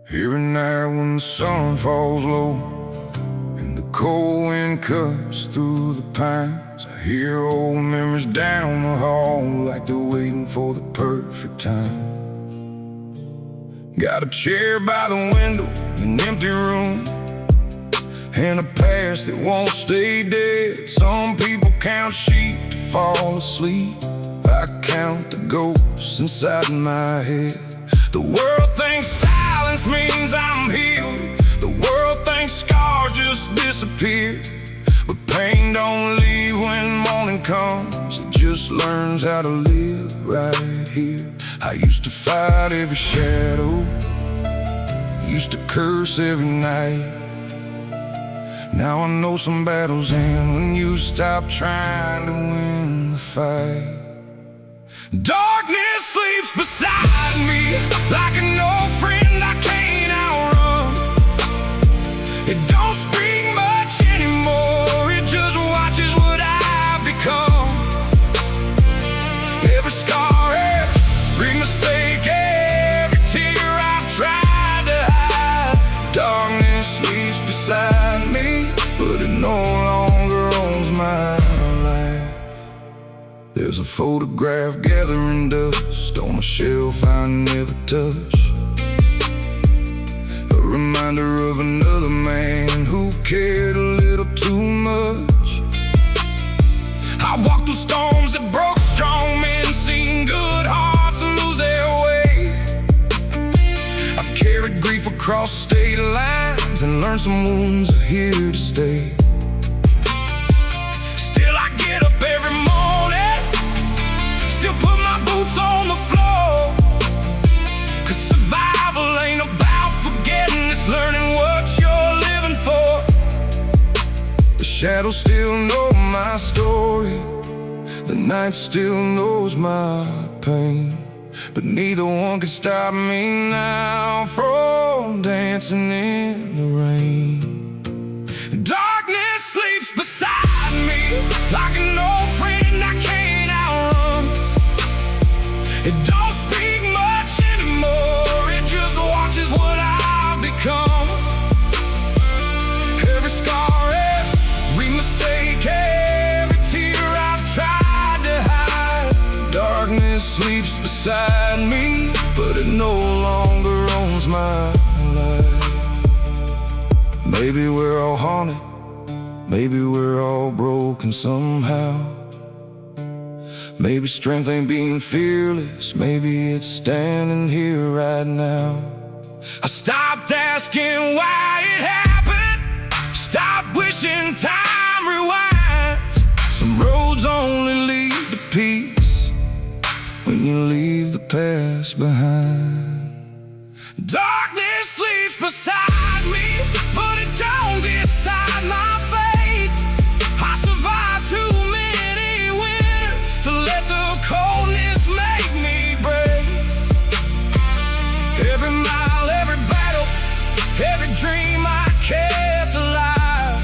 Here and there when the sun falls low and the cold wind cuts through the pines, I hear old memories down the hall like they're waiting for the perfect time. Got a chair by the window, an empty room, and a past that won't stay dead. Some people count sheep to fall asleep. I count the ghosts inside my head. The world thinks silence means I'm healed. The world thinks scars just disappear. But pain don't leave when morning comes. It just learns how to live right here. I used to fight every shadow, used to curse every night. Now I know some battles end when you stop trying to win the fight. Darkness sleeps beside me like an old friend I can't outrun. It don't speak much anymore, it just watches what I become. Every scar, every mistake, every tear I've tried to hide. Darkness sleeps beside me, but it no longer owns my life. There's a photograph gathering dust on a shelf I never touch, a reminder of another man who cared a little too much. I walked through storms that broke strong men, seen good hearts lose their way. I've carried grief across state lines and learned some wounds are here to stay. Still I get up every morning, still put my boots on the floor. Cause survival ain't about forgetting, it's learning what you're living for. The shadows still know my story, the night still knows my pain, but neither one can stop me now from dancing in the rain. Darkness sleeps beside me like an old friend I can't outrun. It don't speak much anymore, it just watches what I've become. Every scar, every mistake, every tear I've tried to hide. Darkness sleeps beside me, but it no longer owns my life. Maybe we're all haunted, maybe we're all broken somehow. Maybe strength ain't being fearless, maybe it's standing here right now. I stopped asking why it happened, stopped wishing time rewinds. Some roads only lead to peace when you leave the past behind. Darkness sleeps beside me, but it don't decide my fate. I survived too many winters to let the coldness make me break. Every mile, every battle, every dream I kept alive.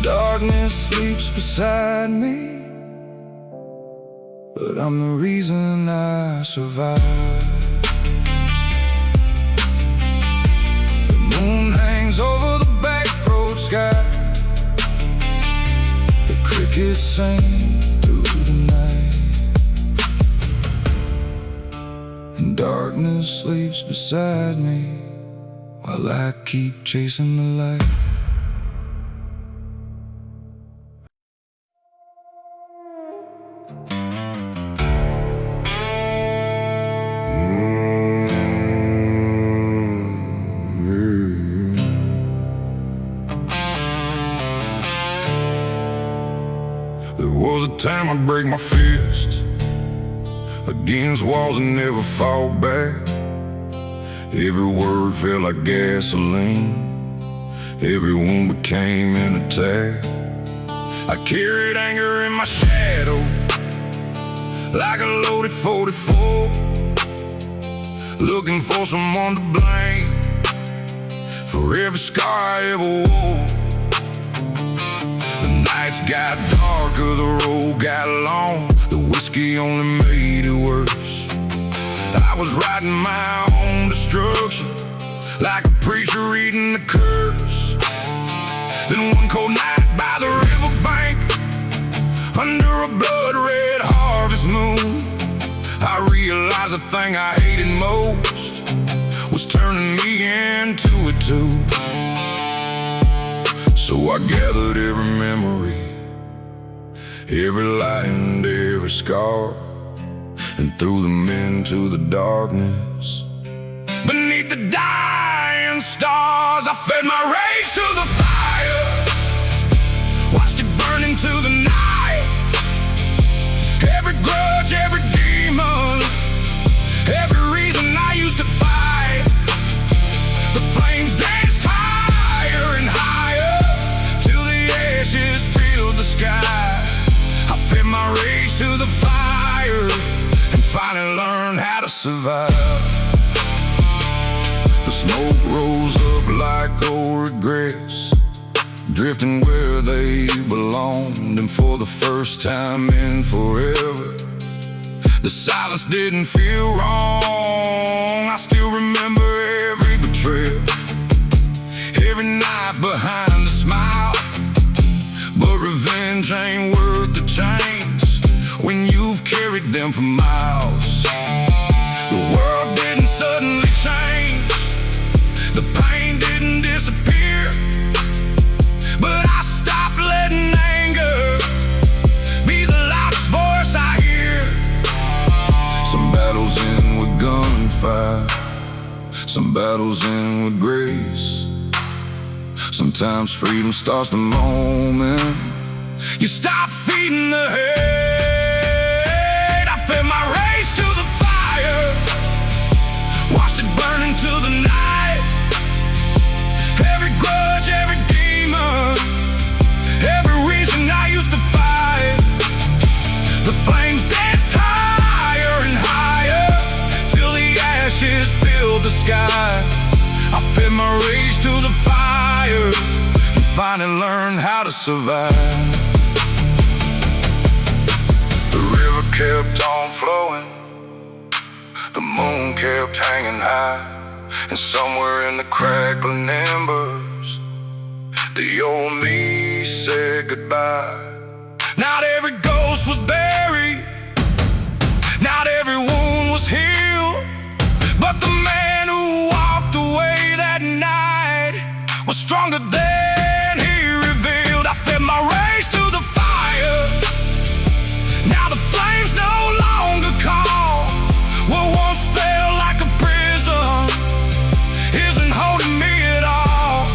Darkness sleeps beside me, but I'm the reason I survive. The moon hangs over the back road sky, the crickets sing through the night, and darkness sleeps beside me while I keep chasing the light. There was a time I'd break my fist against walls and never fall back. Every word felt like gasoline, every wound became an attack. I carried anger in my shadow like a loaded 44, looking for someone to blame for every scar I ever wore. The nights got darker, the road got long, the whiskey only made it worse. I was writing my own destruction, like a preacher reading the curse. Then one cold night by the riverbank, under a blood-red harvest moon, I realized the thing I hated most was turning me into it too. So I gathered every memory, every light and every scar, and threw them into the darkness. Beneath the dying stars, I fed my rage to the fire, watched it burn into the night. Every grudge, every demon, every reason I used to fight. The flames danced higher and higher till the ashes filled the sky. I fed my rage to the fire and finally learned how to survive. The smoke rose up like old regrets, drifting where they belonged. And for the first time in forever, the silence didn't feel wrong. I still remember every betrayal, every knife behind a smile. But revenge ain't worth the chains when you've carried them for miles. The world didn't suddenly change, the pain didn't disappear, but I stopped letting anger be the loudest voice I hear. Some battles end with gunfire, some battles end with grace. Sometimes freedom starts the moment you stop feeding the hate. I fed my rage to the fire, watched it burn into the night. Every grudge, every demon, every reason I used to fight. The flames danced higher and higher till the ashes filled the sky. I fed my rage to the fire and finally learned how to survive. The river kept on flowing, the moon kept hanging high, and somewhere in the crackling embers, the old me said goodbye. Not every ghost was buried, not every wound was healed, but the man who walked away that night was stronger than he revealed. I fed my rage to the fire, now the flames no longer call. What once felt like a prison isn't holding me at all.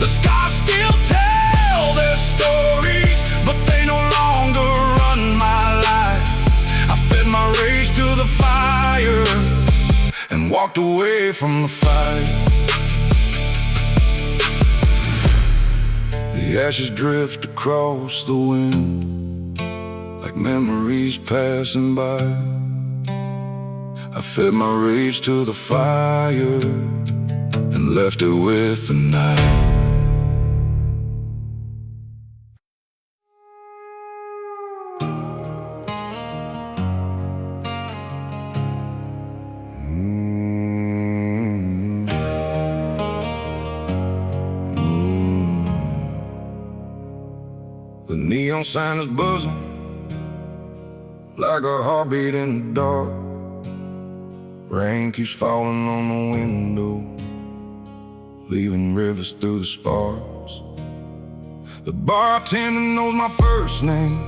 The scars still tell their stories, but they no longer run my life. I fed my rage to the fire and walked away from the fight. The ashes drift across the wind like memories passing by. I fed my rage to the fire and left it with the night. The neon sign is buzzing like a heartbeat in the dark. Rain keeps falling on the window, leaving rivers through the sparks. The bartender knows my first name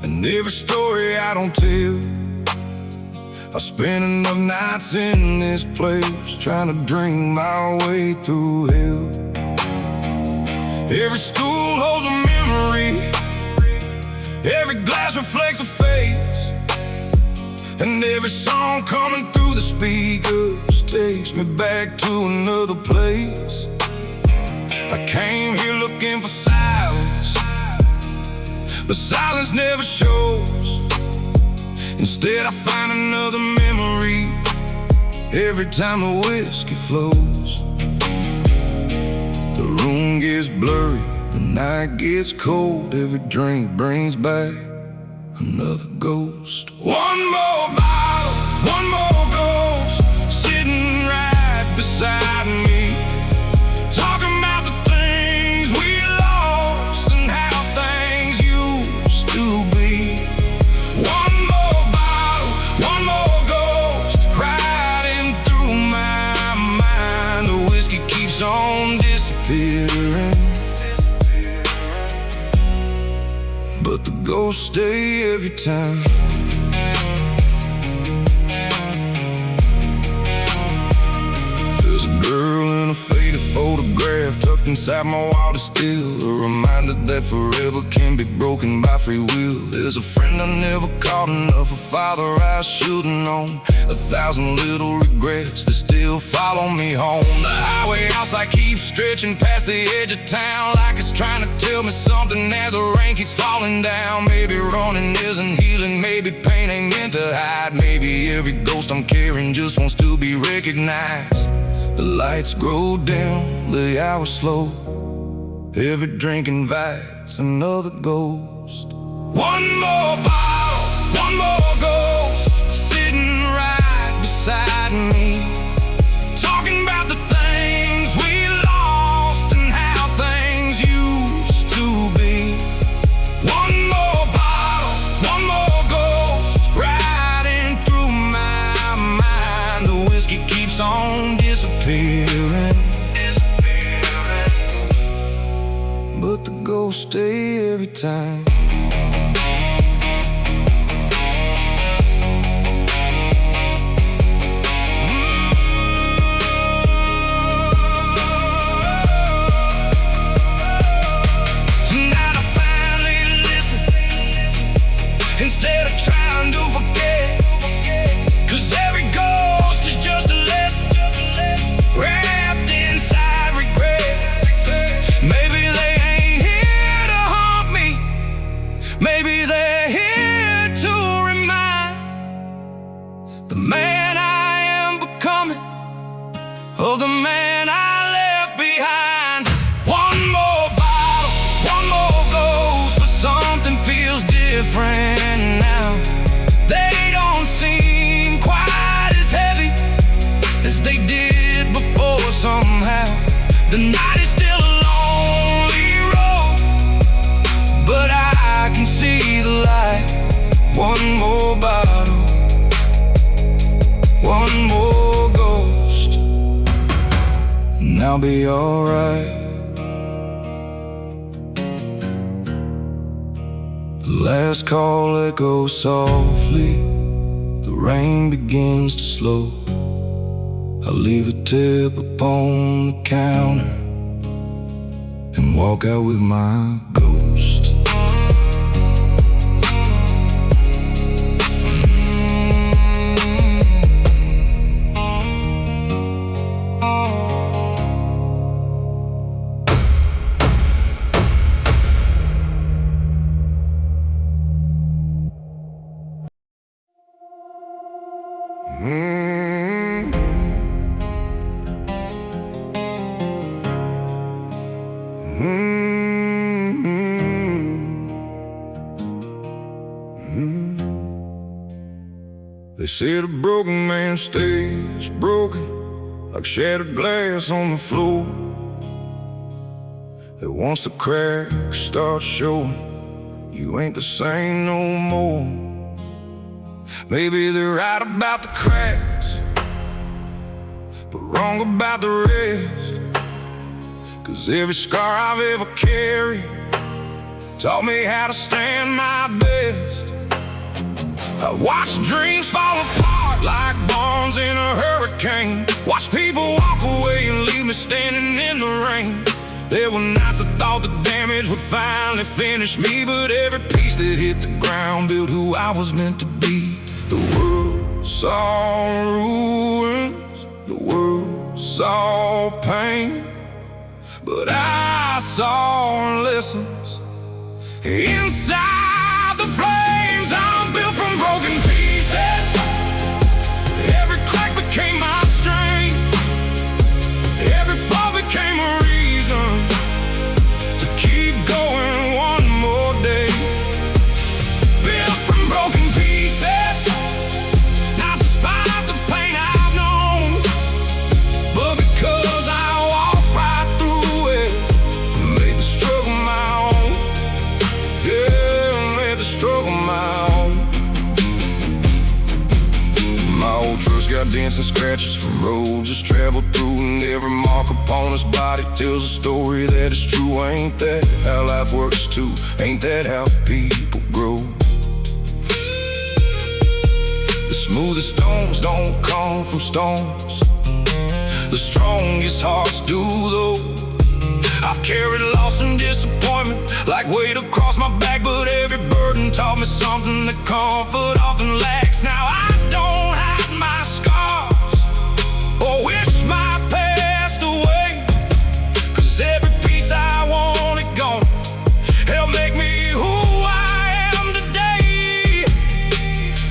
and every story I don't tell. I spent enough nights in this place trying to drink my way through hell. Every stool holds a memory, every glass reflects a face, and every song coming through the speakers takes me back to another place. I came here looking for silence, but silence never shows. Instead I find another memory every time the whiskey flows. The room gets blurry, the night gets cold, every drink brings back another ghost. One more bottle, one more ghost, sitting right ghosts stay every time. There's a girl in a faded photograph tucked inside my wildest still, a reminder that forever can be broken by free will. There's a friend I never called enough, a father I should've known, 1,000 little regrets that still follow me home. The highway outside keeps stretching past the edge of town, like it's trying to tell me something as the rain keeps falling down. Maybe running isn't healing, maybe pain ain't meant to hide, maybe every ghost I'm carrying just wants to be recognized. The lights grow dim, the hours slow, every drink invites another ghost. One more bottle, one more ghost, sitting right beside me, talking about the things we lost and how things used to be. One more bottle, one more ghost, riding through my mind. The whiskey keeps on disappearing, but the ghosts stay every time. Tonight I finally listen, instead of trying to forget, 'cause every ghost is just a lesson wrapped inside regret. Maybe they ain't here to haunt me, maybe they're here to remind the man I am becoming of the man I left behind. One more bottle, one more ghost, but something feels different now. They don't seem quite as heavy as they did before somehow. The night is still a lonely road, but I can see the light. One more bottle, one more ghost, and I'll be alright. The last call echoes softly, the rain begins to slow. I leave a tip upon the counter and walk out with my ghost. They say the broken man stays broken, like shattered glass on the floor. That once the cracks start showing, you ain't the same no more. Maybe they're right about the cracks, but wrong about the rest. 'Cause every scar I've ever carried taught me how to stand my best. I've watched dreams fall apart like bombs in a hurricane, watched people walk away and leave me standing in the rain. There were nights I thought the damage would finally finish me, but every piece that hit the ground built who I was meant to be. The world saw ruins, the world saw pain, but I saw lessons inside the flames. I'm built from broken pieces, every crack became my strength, every fall became a reason to keep going one more day. Built from broken pieces, not despite the pain I've known, but because I walked right through it, made the struggle my own. Yeah. dents and scratches from roads just traveled through, and every mark upon his body tells a story that is true. Ain't that how life works too? Ain't that how people grow? The smoothest stones don't come from stones, the strongest hearts do though. I've carried loss and disappointment like weight across my back, but every burden taught me something that comfort often lacks. Now I don't hide my scars or wish my past away, 'cause every piece I wanted gone helped make me who I am today.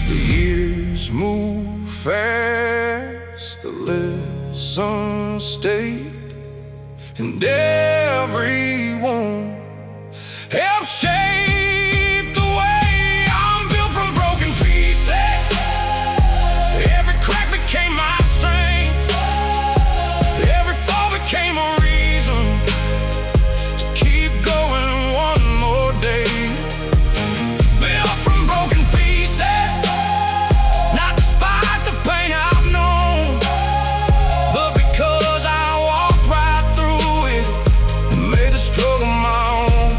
The years move fast, the lessons stay, and everyone helps shape the way I'm built from broken pieces. Every crack became my strength, every fall became a reason to keep going one more day. Built from broken pieces, not despite the pain I've known, but because I walked right through it and made the struggle my own.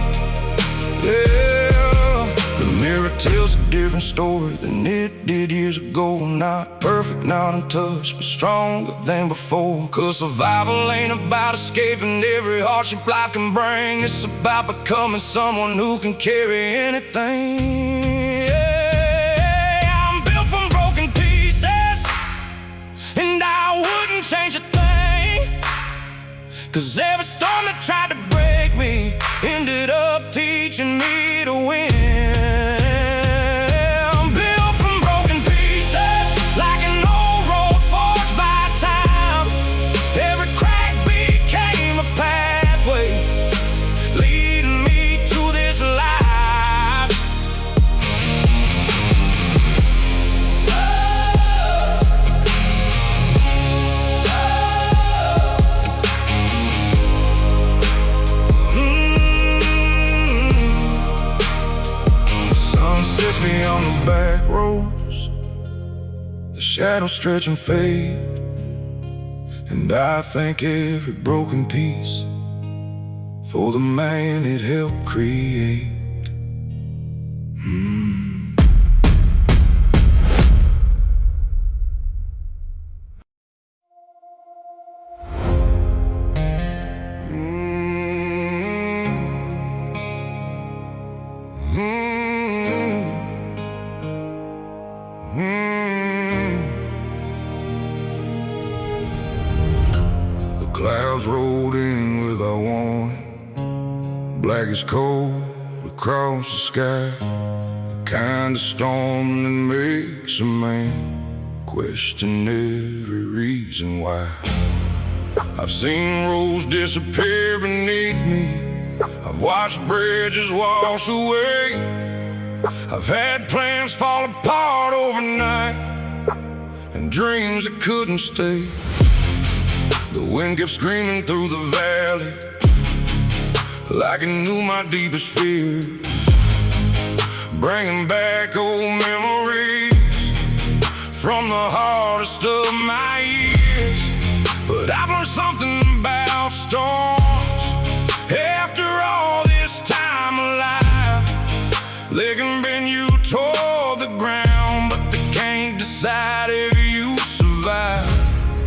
Yeah, the mirror tells a different story than it did years ago. Not perfect, not untouched, but stronger than before. 'Cause survival ain't about escaping every hardship life can bring. It's about becoming someone who can carry anything. Yeah, I'm built from broken pieces, and I wouldn't change a thing, 'cause every storm that tried to break me ended up teaching me to win. I'm built from broken pieces, like an old road forged by time. Every crack became a pathway leading me to this life. The sun sets me on the back roads, the shadows stretch and fade, and I thank every broken piece for the man it helped create. The clouds rolled in without warning, black as coal across the sky. The kind of storm that makes a man question every reason why. I've seen roads disappear beneath me, I've watched bridges wash away, I've had plans fall apart overnight, and dreams that couldn't stay. The wind kept screaming through the valley like it knew my deepest fears, bringing back old memories from the hardest of my years. But I've learned something about storms after all this time alive. They can bend you toward the ground, but they can't decide if you survive.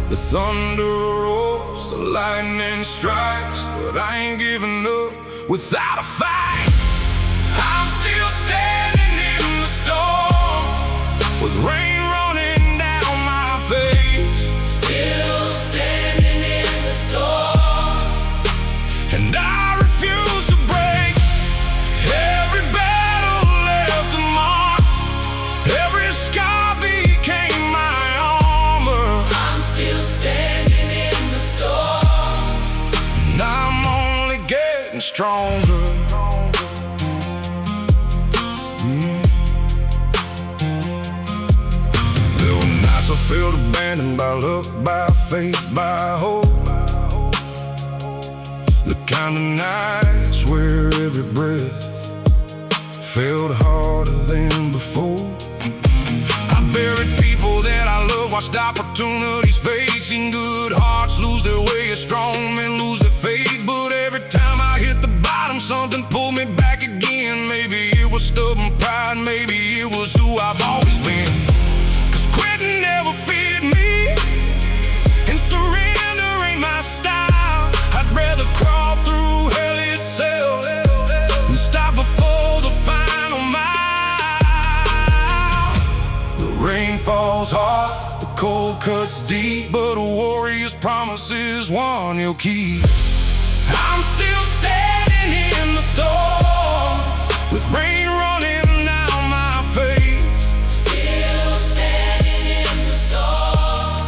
The thunder roars, the lightning strikes, but I ain't giving up without a fight. I'm still standing in the storm, with rain running down my face. Still standing in the storm, and I refuse to break. Every battle left a mark, every scar became my armor. I'm still standing in the storm, and I'm only getting stronger. There were nights I felt abandoned by luck, by faith, by hope. The kind of nights where every breath felt harder than before. I buried people that I loved watched opportunities fade, seen good hearts lose their way, a strong men lose their faith. But every time I hit the bottom, something pulled me back again. Maybe it was stubborn pride, maybe it was who I've always been. 'Cause quitting never feared me, and surrender ain't my style. I'd rather crawl through hell itself than stop before the final mile. The rain falls hard, the cold cuts deep, but a warrior's promise is one he'll keep. I'm still standing in the storm, with rain running down my face. Still standing in the storm,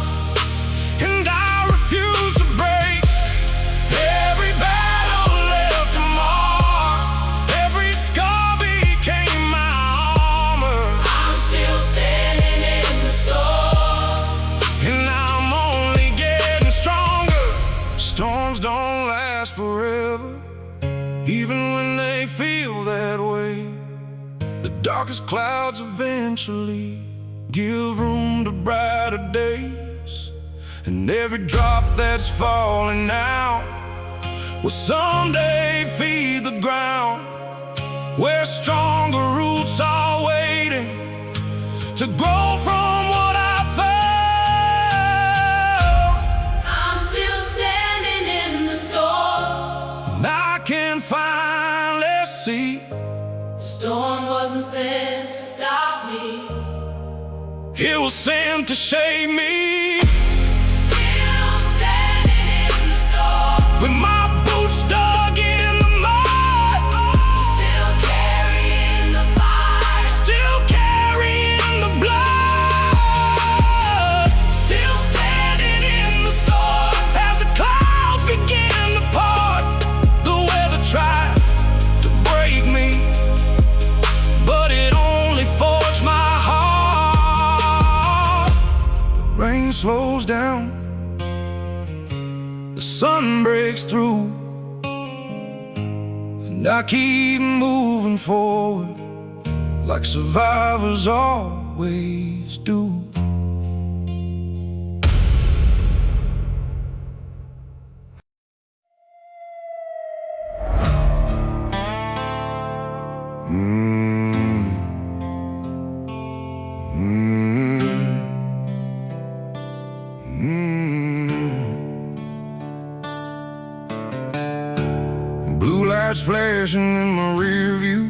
And I refuse to break. Every battle left a mark, every scar became my armor. I'm still standing in the storm, And I'm only getting stronger. Storms don't last forever, even when they feel that way. The darkest clouds eventually give room to brighter days. And every drop that's falling now will someday feed the ground, where stronger roots are waiting to grow from what I felt. I'm still standing in the storm. And I can finally see The storm wasn't sent to stop me. it was sent to shape me. Still standing in the storm, With my boots dug in the mud, still carrying the fire, still carrying the blood, still standing in the storm. as the clouds begin to part. The weather tried to break me, but it only forged my heart. The rain slows down, the sun breaks through, and I keep moving forward like survivors always do. Blue lights flashing in my rear view,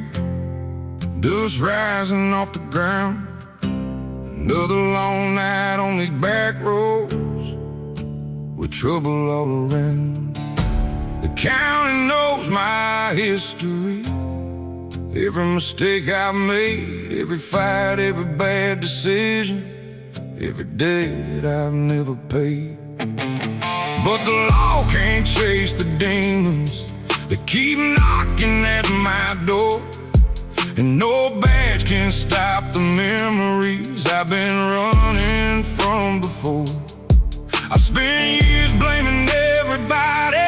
dust rising off the ground. Another long night on these back roads, with trouble all around. The county knows my history, every mistake I've made, every fight, every bad decision, every debt I've never paid. But the law can't chase the demons that keep knocking at my door, and no badge can stop the memories I've been running from before. I spent years blaming everybody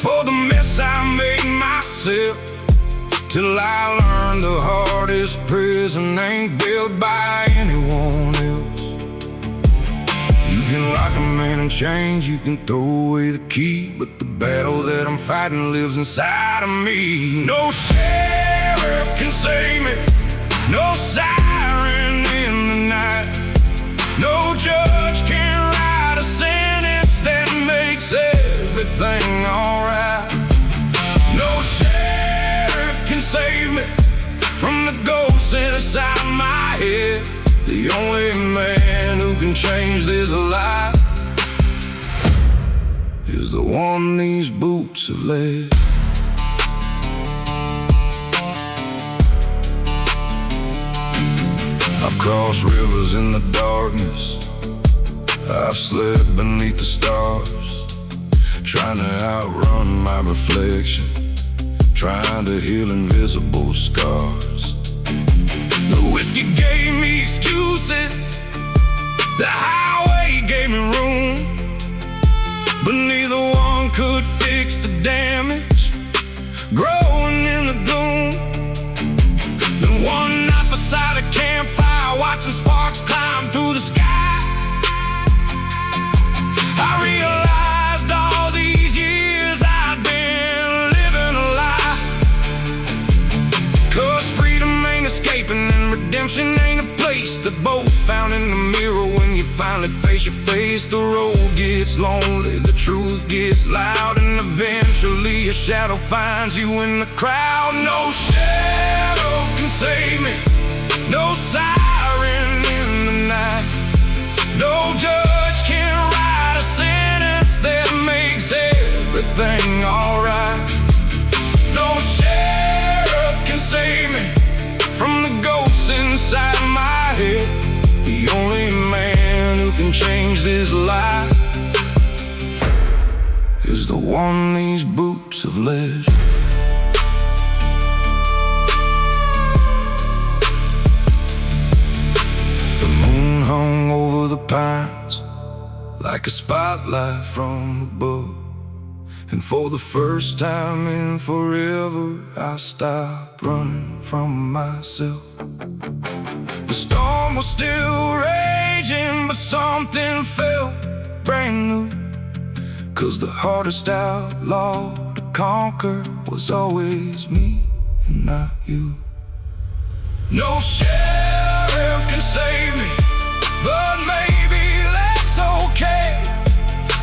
for the mess I made myself, till I learned the hardest prison ain't built by anyone else. You can lock a man in chains, you can throw away the key, but the battle that I'm fighting lives inside of me. No sheriff can save me, no siren in the night, no judge can write a sentence that makes everything alright. No sheriff can save me from the ghosts inside my head. The only man who can change this life is the one these boots have led. I've crossed rivers in the darkness, I've slept beneath the stars, trying to outrun my reflection, trying to heal invisible scars. The whiskey gave me excuses, the highway gave me room, but neither one could fix the damage growing in the gloom. Then one night beside a campfire, watching sparks climb through the sky, finally face your face, the road gets lonely, the truth gets loud, and eventually a shadow finds you in the crowd. No shadow can save me, no siren in the night, no judge can write a sentence that makes everything alright. No sheriff can save me from the ghosts inside my head. The only man who can change this life is the one these boots have led. The moon hung over the pines like a spotlight from above, and for the first time in forever I stopped running from myself. The storm was still raging, but something felt brand new, 'cause the hardest outlaw to conquer was always me and not you. No sheriff can save me, but maybe that's okay,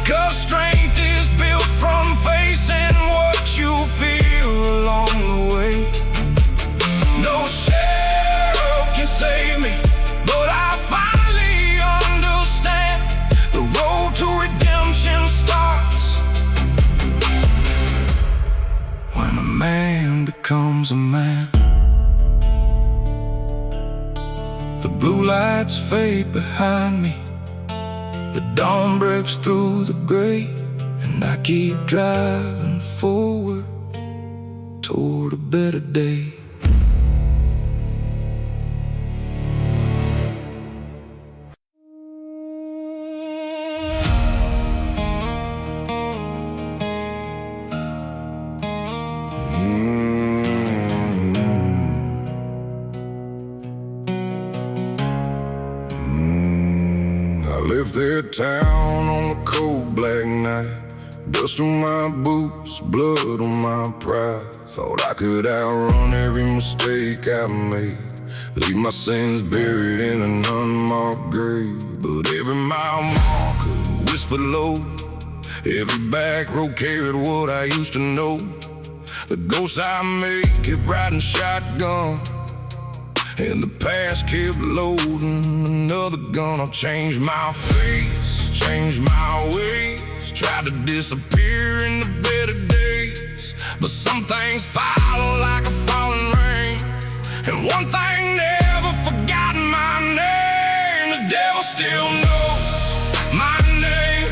'cause strength is built from facing what you feel along the way. No sheriff can save me, but I finally understand the road to redemption starts when a man becomes a man. The blue lights fade behind me, the dawn breaks through the gray, and I keep driving forward toward a better day. I left that town on a cold black night, dust on my boots, blood on my pride. Thought I could outrun every mistake I made, leave my sins buried in an unmarked grave. But every mile marker whispered low, every back road carried what I used to know. The ghosts I made kept riding shotgun, and the past kept loading another gun. I'll change my face, change my ways, tried to disappear in the better days, but some things follow like a falling rain, and one thing never forgot my name. The devil still knows my name,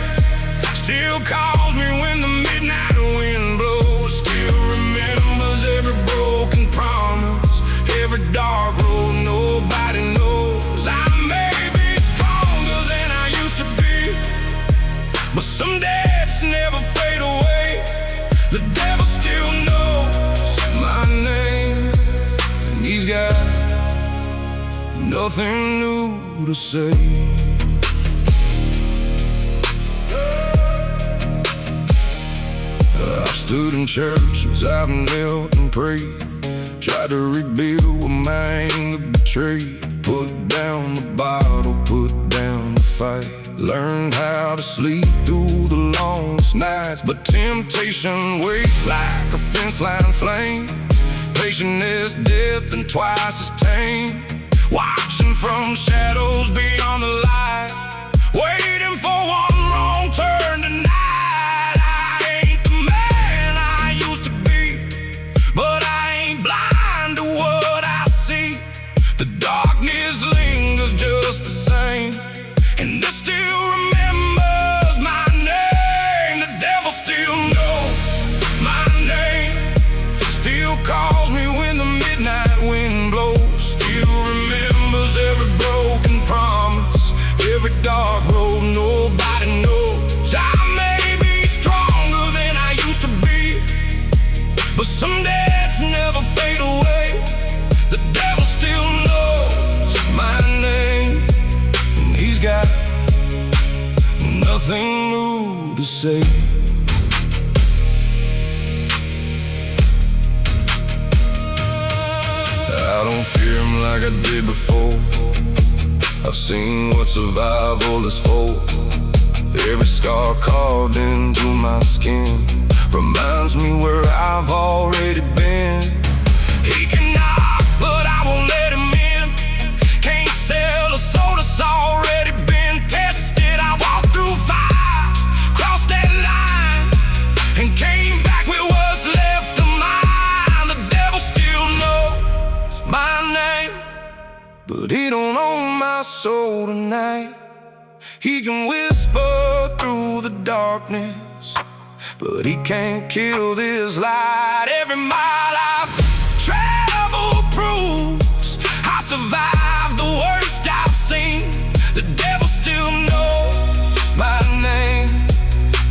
still calls me when the midnight wind blows, still remembers every broken promise, every dark road nobody knows. I may be stronger than I used to be, but some days never fade away. The devil still knows my name, and he's got nothing new to say. I've stood in churches, I've knelt and prayed, tried to rebuild what my anger betrayed. Put down the bottle, put down the fight, learned how to sleep through the longest nights. But temptation waits like a fence line flame, patient as death and twice as tame, watching from shadows beyond the light, waiting for one wrong turn tonight. I ain't the man I used to be, but I ain't blind to what I see. The darkness lingers just the same, and it still remembers my name. The devil still knows my name, still calls me when the midnight wind blows, still remembers every broken promise, every dark road nobody knows. I may be stronger than I used to be, but some days never fade away. The devil still knows my name, and he's got nothing new to say. I don't fear him like I did before, I've seen what survival is for. Every scar carved into my skin reminds me where I've already been. He can knock, but I won't let him in. Can't sell a soul that's already been tested. I walked through fire, crossed that line, and came back with what's left of mine. The devil still knows my name, but he don't own my soul tonight. He can whisper through the darkness, but he can't kill this light. Every mile I've traveled proves I survived the worst I've seen. The devil still knows my name,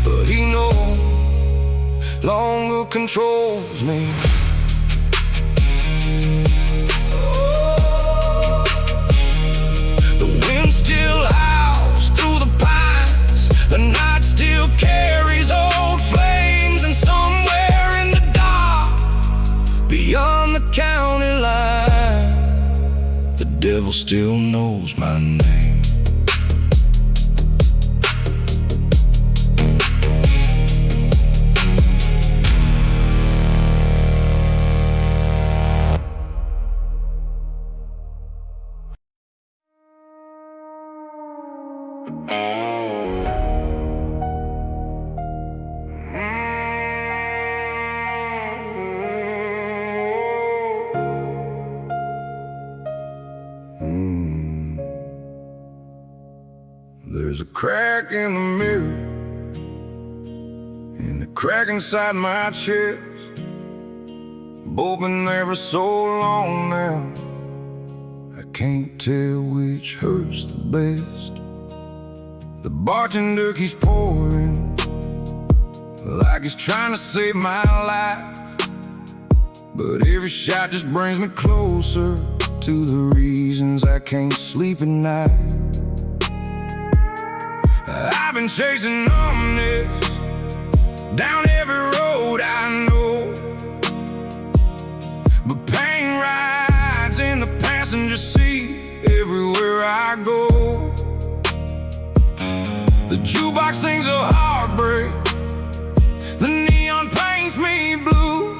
but he no longer controls me. The wind still howls through the pines. The night still carries old flames, and somewhere in the dark, beyond the county line, the devil still knows my name. There's a crack in the mirror, and a crack inside my chest. Both been there for so long now, I can't tell which hurts the best. The bartender keeps pouring, like he's trying to save my life, but every shot just brings me closer to the reasons I can't sleep at night. I've been chasing numbness down every road I know, but pain rides in the passenger seat everywhere I go. The jukebox sings a heartbreak, the neon paints me blue,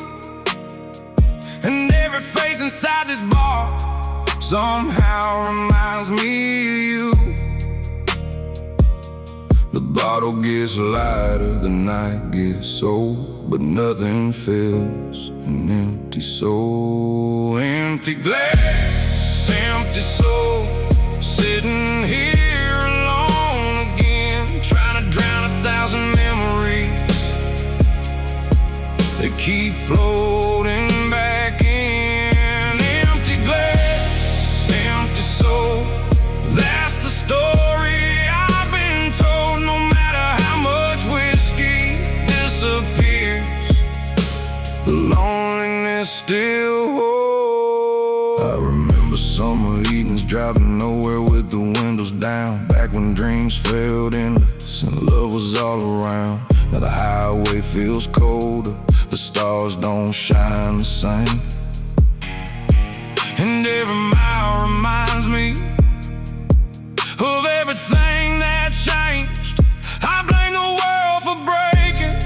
and every face inside this bar somehow reminds me of you. The bottle gets lighter, the night gets old, but nothing fills an empty soul. Empty glass, empty soul, sitting here alone again, trying to drown 1,000 memories. They keep floating back in. Empty glass, empty soul, that's the story. The loneliness still holds. I remember summer evenings driving nowhere with the windows down, back when dreams felt endless and love was all around. Now the highway feels colder, the stars don't shine the same, and every mile reminds me of everything that changed. I blame the world for breaking,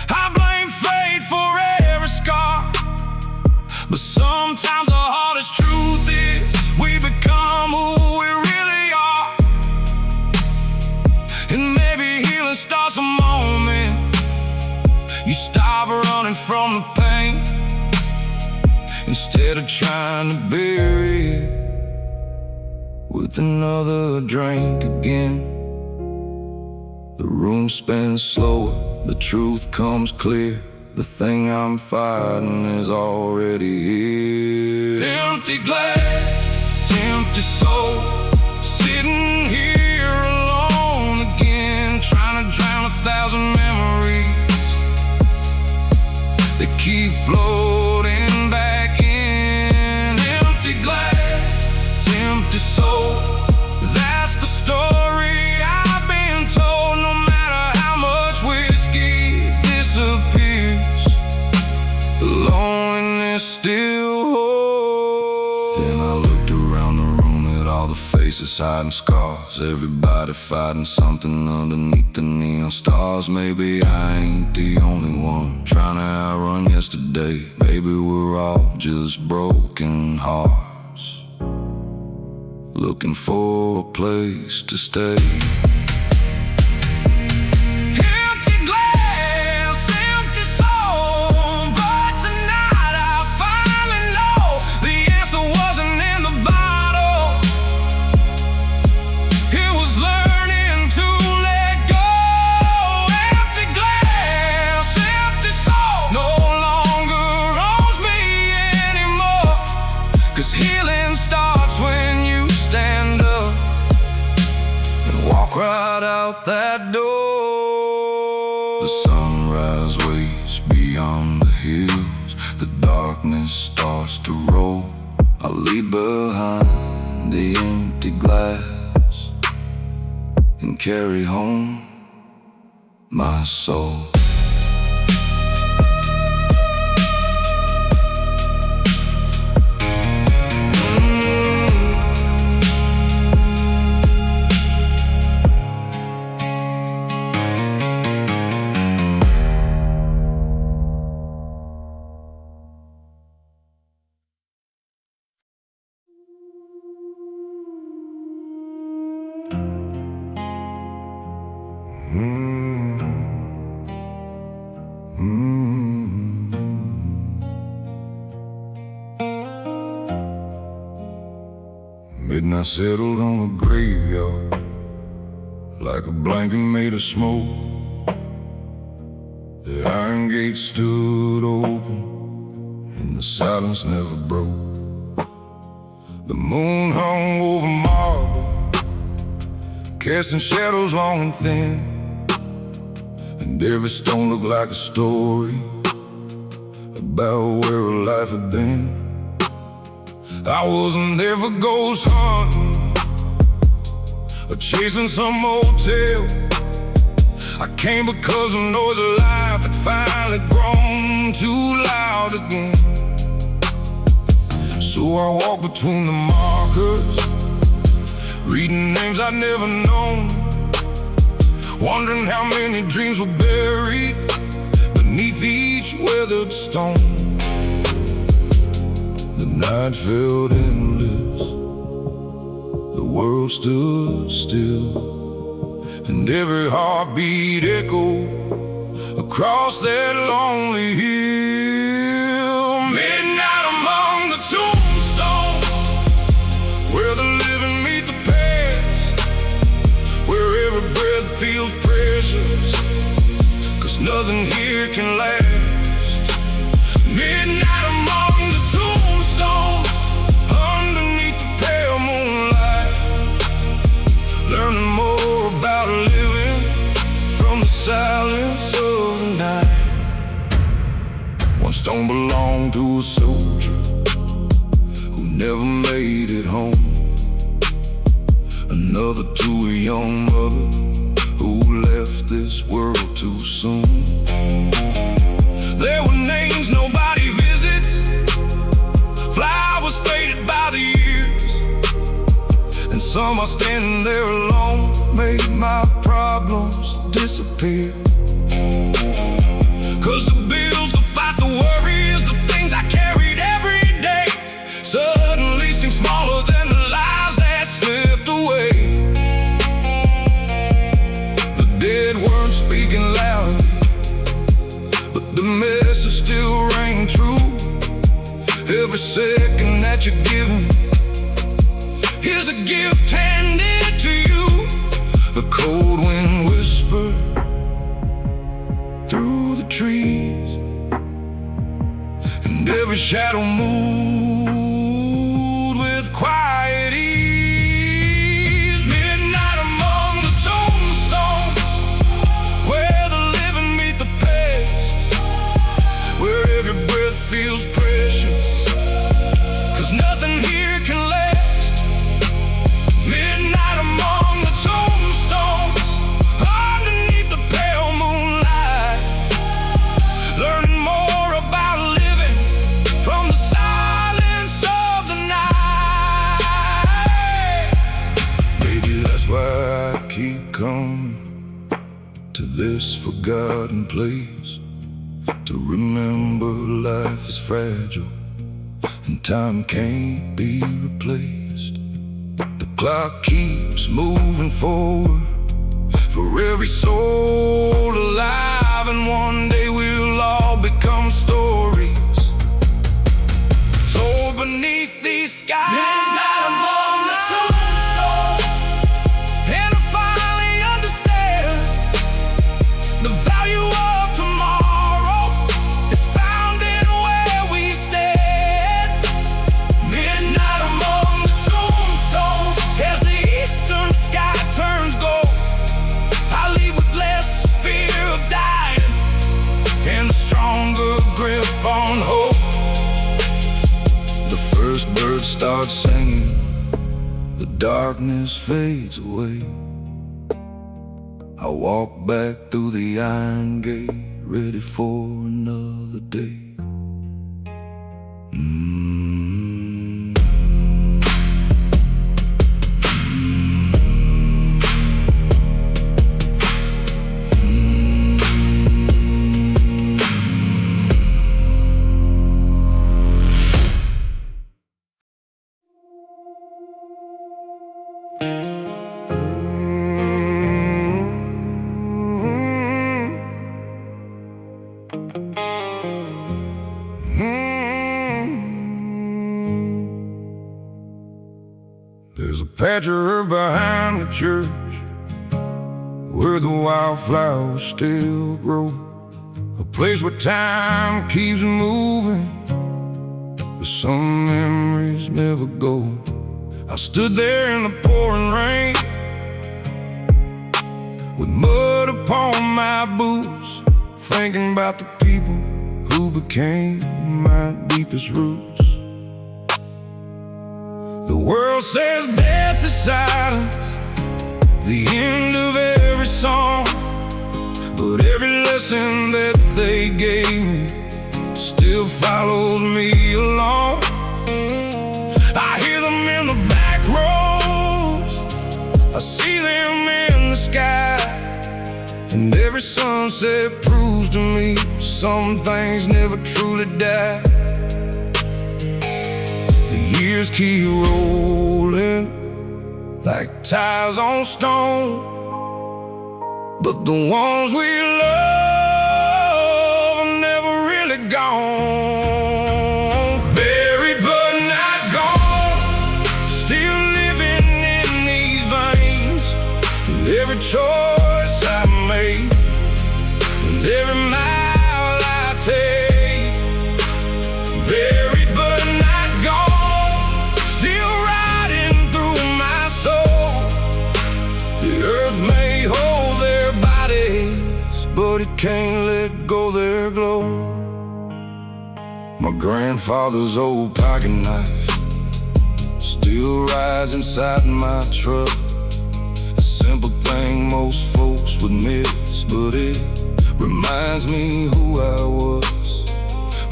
I blame fate for every scar, but sometimes the hardest truth is we become who we really are. And maybe healing starts the moment you stop running from the pain, instead of trying to bury it with another drink again. The room spins slower, the truth comes clear. The thing I'm fighting is already here. Empty glass, empty soul, sitting here alone again, trying to drown 1,000 memories. They keep floating back in. Empty glass, empty soul, that's the story I've been told. No matter how much whiskey disappears, the loneliness still holds. Then I looked around the room at all the faces hiding scars. Everybody fighting something underneath the neon stars. Maybe I ain't the only one trying to outrun yesterday. Maybe we're all just broken hearts, looking for a place to stay. Healing starts when you stand up and walk right out that door. The sunrise waits beyond the hills. The darkness starts to roll. I leave behind the empty glass and carry home my soul. Midnight settled on the graveyard like a blanket made of smoke. The iron gate stood open and the silence never broke. The moon hung over marble, casting shadows long and thin, and every stone looked like a story about where a life had been. I wasn't there for ghost hunting or chasing some motel. I came because the noise of life had finally grown too loud again. So I walked between the markers, reading names I'd never known, wondering how many dreams were buried beneath each weathered stone. The night felt endless, the world stood still, and every heartbeat echoed across that lonely hill. Midnight among the tombstones, where the living meet the past, where every breath feels precious, 'cause nothing here can last. Midnight among the tombstones, underneath the pale moonlight, learning more about living from the silence of the night. One stone belonged to a soldier who never made it home, another to a young mother who left this world too soon. There were names nobody visits, flowers faded by the years, and some are standing there alone, made my problems disappear. 'Cause the bills, the fights, the worries, the things I carried every day suddenly seem smaller than the lives that slipped away. The dead weren't speaking loudly, but the message still rang true. Every second that you're given, here's a gift handed to you. The cold wind whispered through the trees, and every shadow moved with quiet ease. Midnight among the tombstones, where the living meet the past, where every breath feels precious, 'cause nothing here can last. Midnight among the tombstones, underneath the pale moonlight, learning more about living from the side. to this forgotten place, to remember life is fragile and time can't be replaced. The clock keeps moving forward for every soul alive, and one day we'll all become stories told beneath these skies. Midnight among the tombstones, And I finally understand the value of tomorrow is found in where we stand. Midnight among the tombstones, as the eastern sky turns gold, I leave with less fear of dying and a stronger grip on hope. The first bird starts singing, the darkness fades away. I walk back through the iron gate, ready for another day. There's a patch of herb behind the church where the wildflowers still grow, a place where time keeps moving, but some memories never go. I stood there in the pouring rain with mud upon my boots, thinking about the people who became my deepest roots. The world says death is silence, the end of every song, but every lesson that they gave me still follows me along. I hear them in the back roads, I see them in the sky, and every sunset proves to me some things never truly die. The years keep rolling like tires on stone, but the ones we love are never really gone. Buried but not gone, still living in these veins, and every choice I make, and every mile I take. Buried but not gone, still riding through my soul. The earth may hold their bodies, but it can't let go their glow. My grandfather's old pocket knife still rides inside my truck, a simple thing most folks would miss, but it reminds me who I was.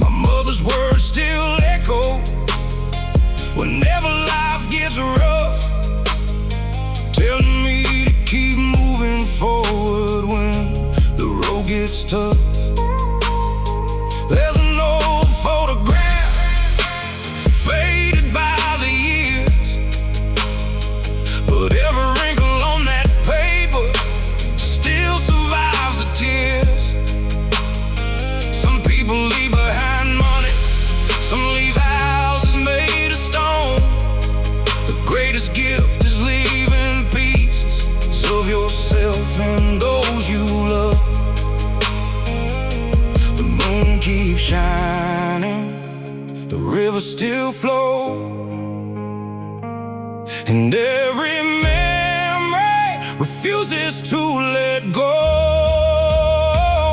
My mother's words still echo whenever life gets rough, telling me to keep moving forward when the road gets tough. There's an old photograph faded by the years, but every wrinkle on that paper still survives the tears. Some people leave behind money, some leave houses made of stone. The greatest gift is leaving pieces of yourself and those you love. The moon keeps shining, the river still flows, and every memory refuses to let go.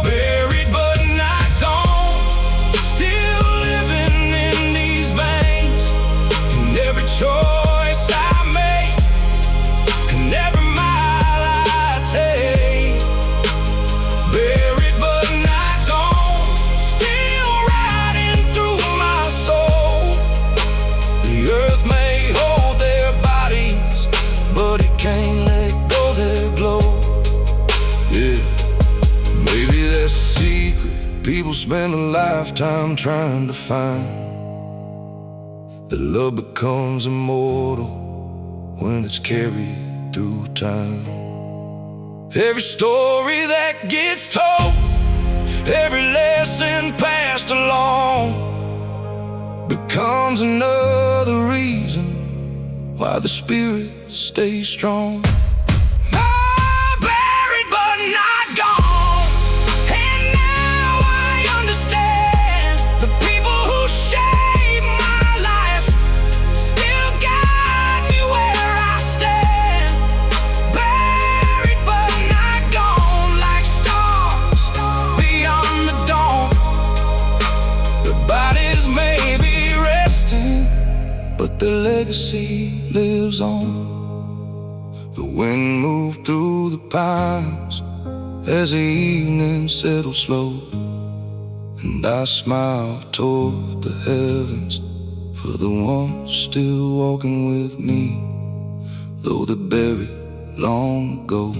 Buried but not gone, still living in these veins, and every choice I make, and every mile I take. Buried but not gone, still riding through my soul. The earth may hold their bodies, but it can't let go their glow. Yeah. people spend a lifetime trying to find that love becomes immortal when it's carried through time. Every story that gets told, every lesson passed along, becomes another reason why the spirit stays strong. Buried but not gone, and now I understand the people who shaped my life still guide me where I stand. Buried but not gone, like stars beyond the dawn. The bodies may be resting, but their legacy lives on. The wind moved through the pines as the evening settled slow, and I smiled toward the heavens for the ones still walking with me, though they're buried long ago.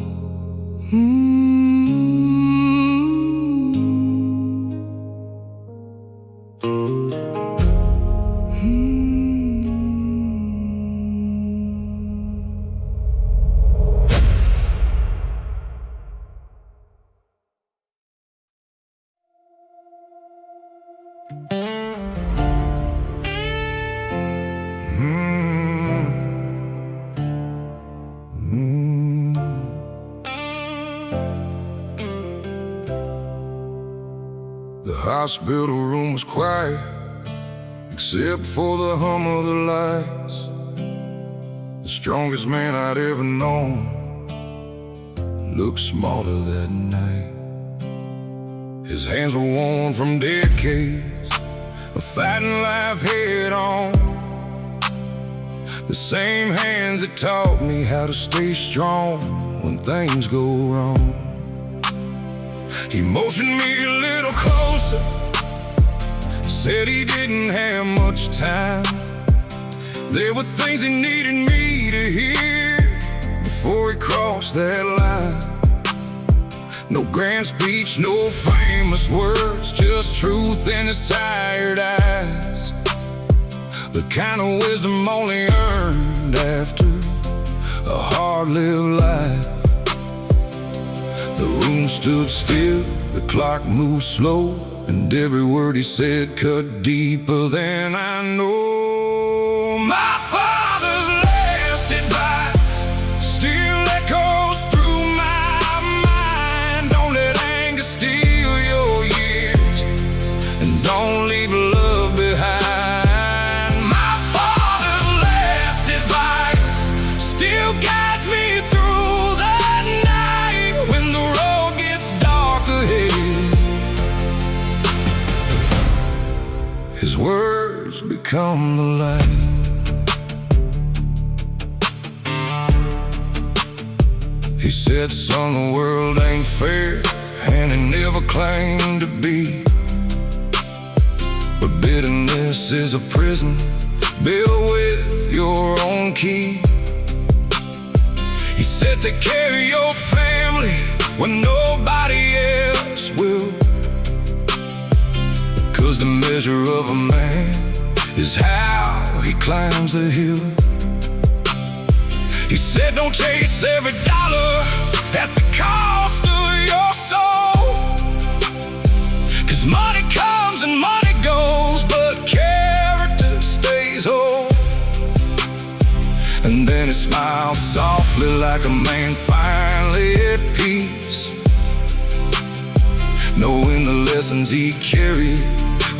The hospital room was quiet, except for the hum of the lights. The strongest man I'd ever known looked smaller that night. His hands were worn from decades of fighting life head on, the same hands that taught me how to stay strong when things go wrong. He motioned me a little closer, said he didn't have much time. There were things he needed me to hear before he crossed that line. No grand speech, no famous words, just truth in his tired eyes, the kind of wisdom only earned after a hard-lived life. The room stood still, the clock moved slow, and every word he said cut deeper than I know. My father's last advice still echoes through my mind. Don't let anger steal your years, and don't leave love behind. My father's last advice still guides me through the night when the road gets dark ahead. His words become the light. He said, son, the world ain't fair, and it never claimed to be. But bitterness is a prison built with your own key. He said, take care of your family when nobody else will, 'cause the measure of a man is how he climbs the hill. He said, don't chase every dollar at the cost of your soul, 'cause money comes and money goes, but character stays whole. And then he smiled softly like a man finally at peace, knowing the lessons he carried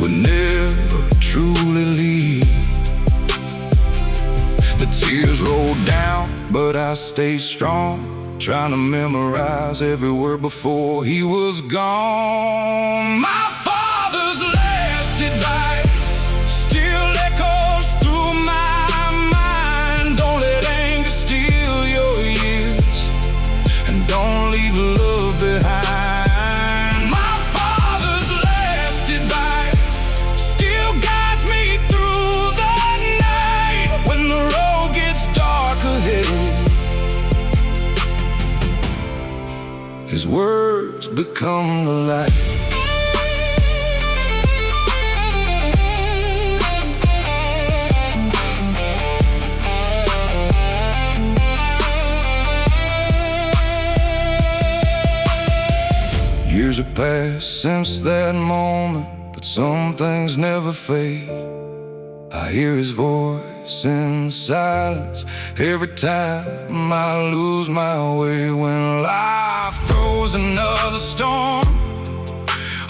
would never truly leave. The tears rolled down, but I stayed strong, trying to memorize every word before he was gone. My father's last advice still echoes through my mind. Don't let anger steal your years, and don't leave love behind. My father's last advice still guides me through the night when the road gets dark ahead. His words become the light. Years have passed since that moment, but some things never fade. I hear his voice in the silence every time I lose my way. When life throws another storm,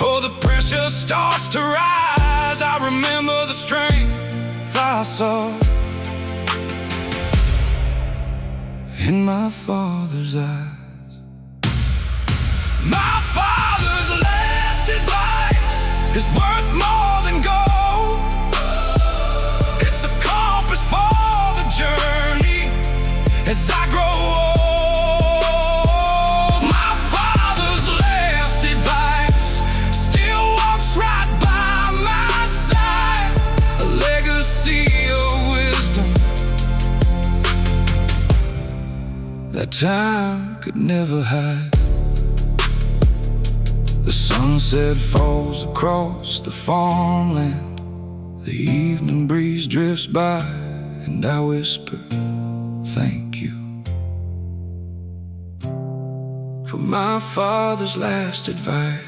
oh, the pressure starts to rise, I remember the strength I saw in my Father's eyes. My Father's last advice is worth more than gold. It's a compass for the journey as I grow old. My Father's last advice still walks right by my side, a legacy of wisdom that time could never hide. The sunset falls across the farmland, the evening breeze drifts by, and I whisper, thank you for my Father's last advice.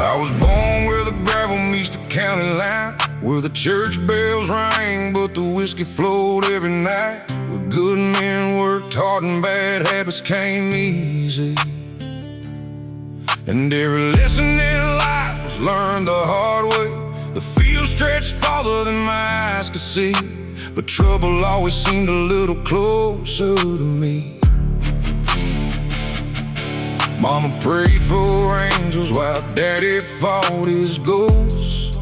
I was born where the gravel meets the county line, where the church bells rang but the whiskey flowed every night, where good men worked hard and bad habits came easy. And every lesson in life was learned the hard way. The field stretched farther than my eyes could see, but trouble always seemed a little closer to me. Mama prayed for angels while Daddy fought his ghosts,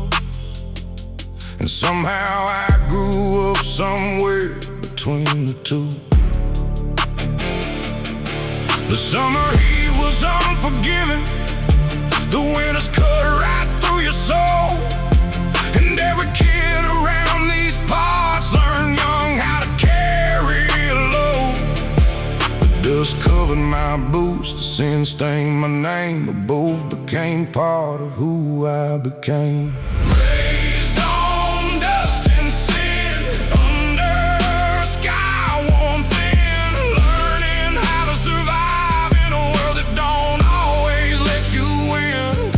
and somehow I grew up somewhere between the two. The summer heat was unforgiving, the winters cut right through your soul, and every kid around these parts learned young how to carry a load. The dust covered my boots, the sin stained my name, but both became part of who I became. Raised on dust and sin, under a sky warm thin, learning how to survive in a world that don't always let you win.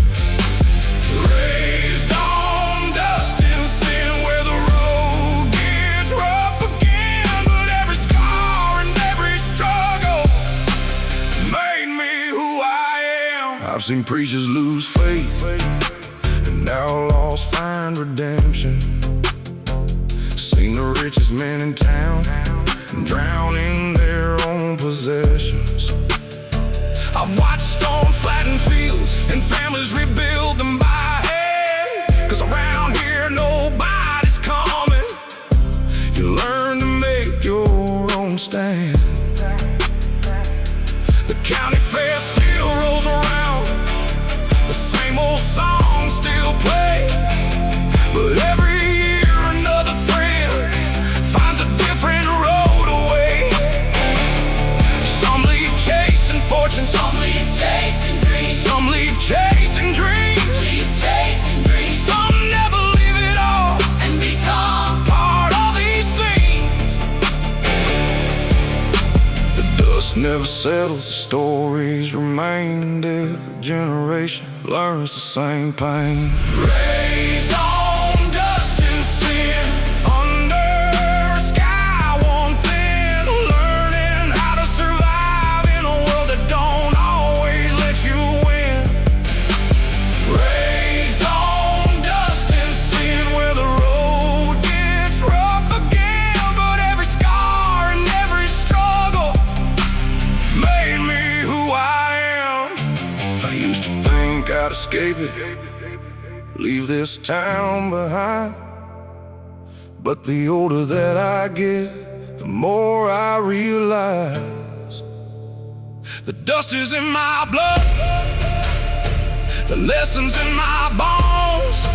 Raised on dust and sin, where the road gets rough again, but every scar and every struggle made me who I am. I've seen preachers lose faith and outlaws find redemption, seen the richest men in town drown in their own possessions. I've watched storms flatten fields and families rebuild them by hand, 'cause around here nobody's coming. You learn to make your own stand. The county fair still rolls around, the same old songs still play, but every year another friend finds a different road away. Some leave chasing fortune, some leave chasing dreams, some leave chasing dreams, some never leave it all and become part of these scenes. The dust never settles, the stories remain, and every generation learns the same pain. Raised on dust and sin, under a sky warm thin, learning how to survive in a world that don't always let you win. Raised on dust and sin, where the road gets rough again, but every scar and every struggle escape it, leave this town behind. But the older that I get, the more I realize the dust is in my blood, the lessons in my bones.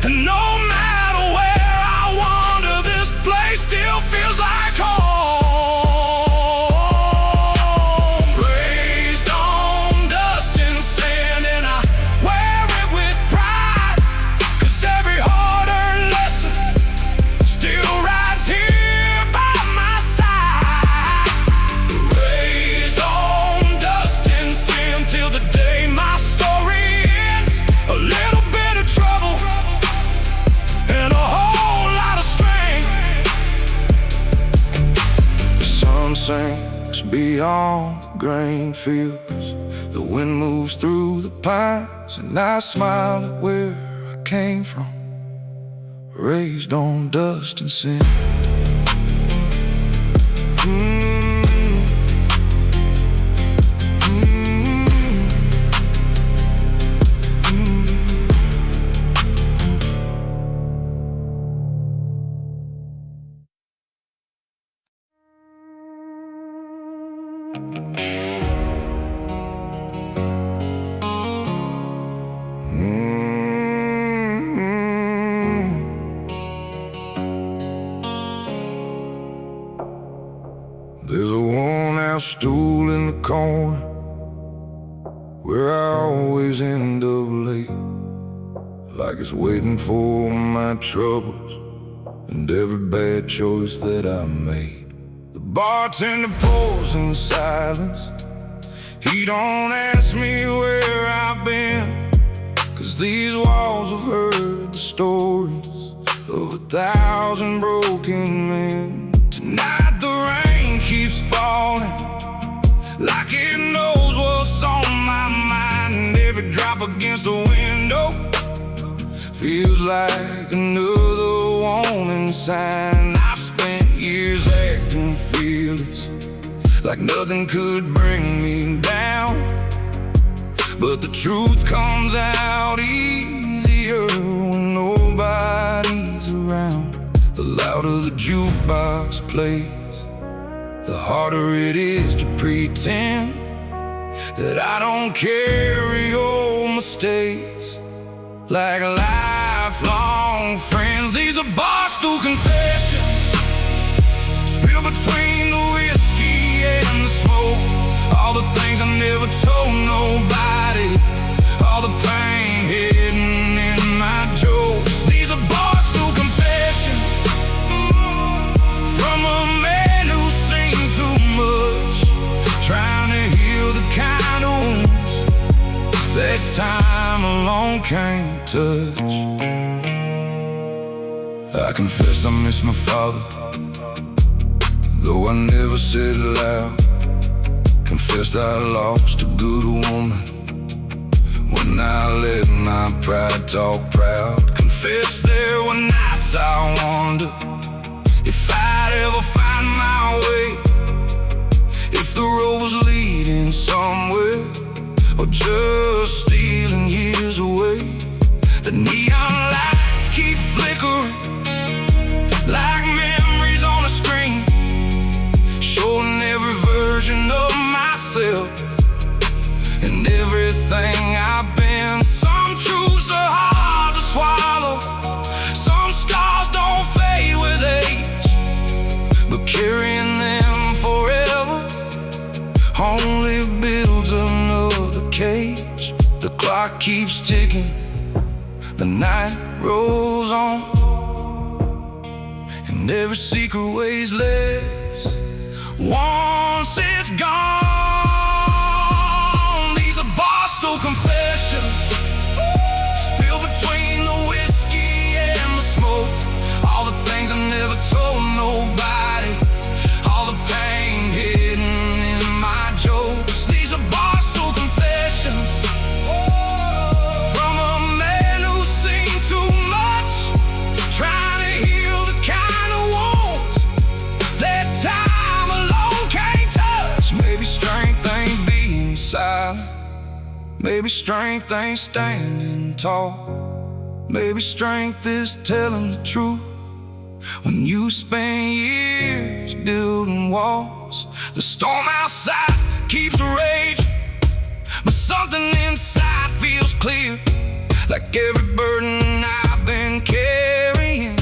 And no matter where I wander, this place still feels like home. Raised on dust and sand, and I wear it with pride, 'cause every hard-earned lesson still rides here by my side. Raised on dust and sand till the day my story ends. A little bit of trouble and a whole lot of strength. The sun sinks beyond the grain fields, the wind moves through the pines, and I smile at where I came from, raised on dust and sin. There's a worn-out stool in the corner where I always end up late, like it's waiting for my troubles and every bad choice that I made. The bartender pours in silence. He don't ask me where I've been, 'cause these walls have heard the stories of 1,000 broken men. Tonight the rain keeps falling, like it knows what's on my mind, and every drop against the window feels like another warning sign. I've spent years acting fearless, like nothing could bring me down, but the truth comes out easier when nobody's around. The louder the jukebox plays, the harder it is to pretend that I don't carry old mistakes like lifelong friends. These are Barstool Confessions, spilled between the whiskey and the smoke. All the things I never told nobody, all the pain hidden in my jokes. These are Barstool Confessions, from a man who's seen too much, trying to heal the kind of wounds that time alone can't touch. I confessed I miss my father, though I never said it loud. Confessed I lost a good woman when I let my pride talk proud. Confessed there were nights I wonder if I'd ever find my way, if the road was leading somewhere or just stealing years away. The neon lights keep flickering like memories on a screen, showing every version of myself and everything I've been. Some truths are hard to swallow, some scars don't fade with age, but carrying them forever only builds another cage. The clock keeps ticking, the night rolls on, and every secret weighs less once it's gone. These are Barstool Confessions, spilled between the whiskey and the smoke. All the things I never told nobody, all the pain hidden in my jokes. These are Barstool Confessions, from a man who's seen too much, trying to heal the kind of wounds that time alone Maybe strength ain't standing tall. Maybe strength is telling the truth. When you spend years building walls, the storm outside keeps raging, but something inside feels clear, like every burden I've been carrying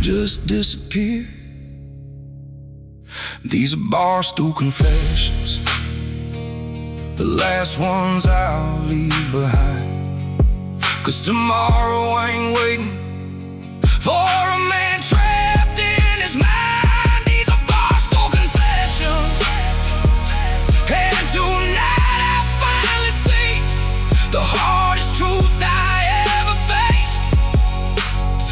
just disappeared. These are Barstool Confessions, the last ones I'll leave behind. 'Cause tomorrow ain't waiting for a man trapped in his mind. These are Barstool Confessions, and tonight I finally see the hardest truth I ever faced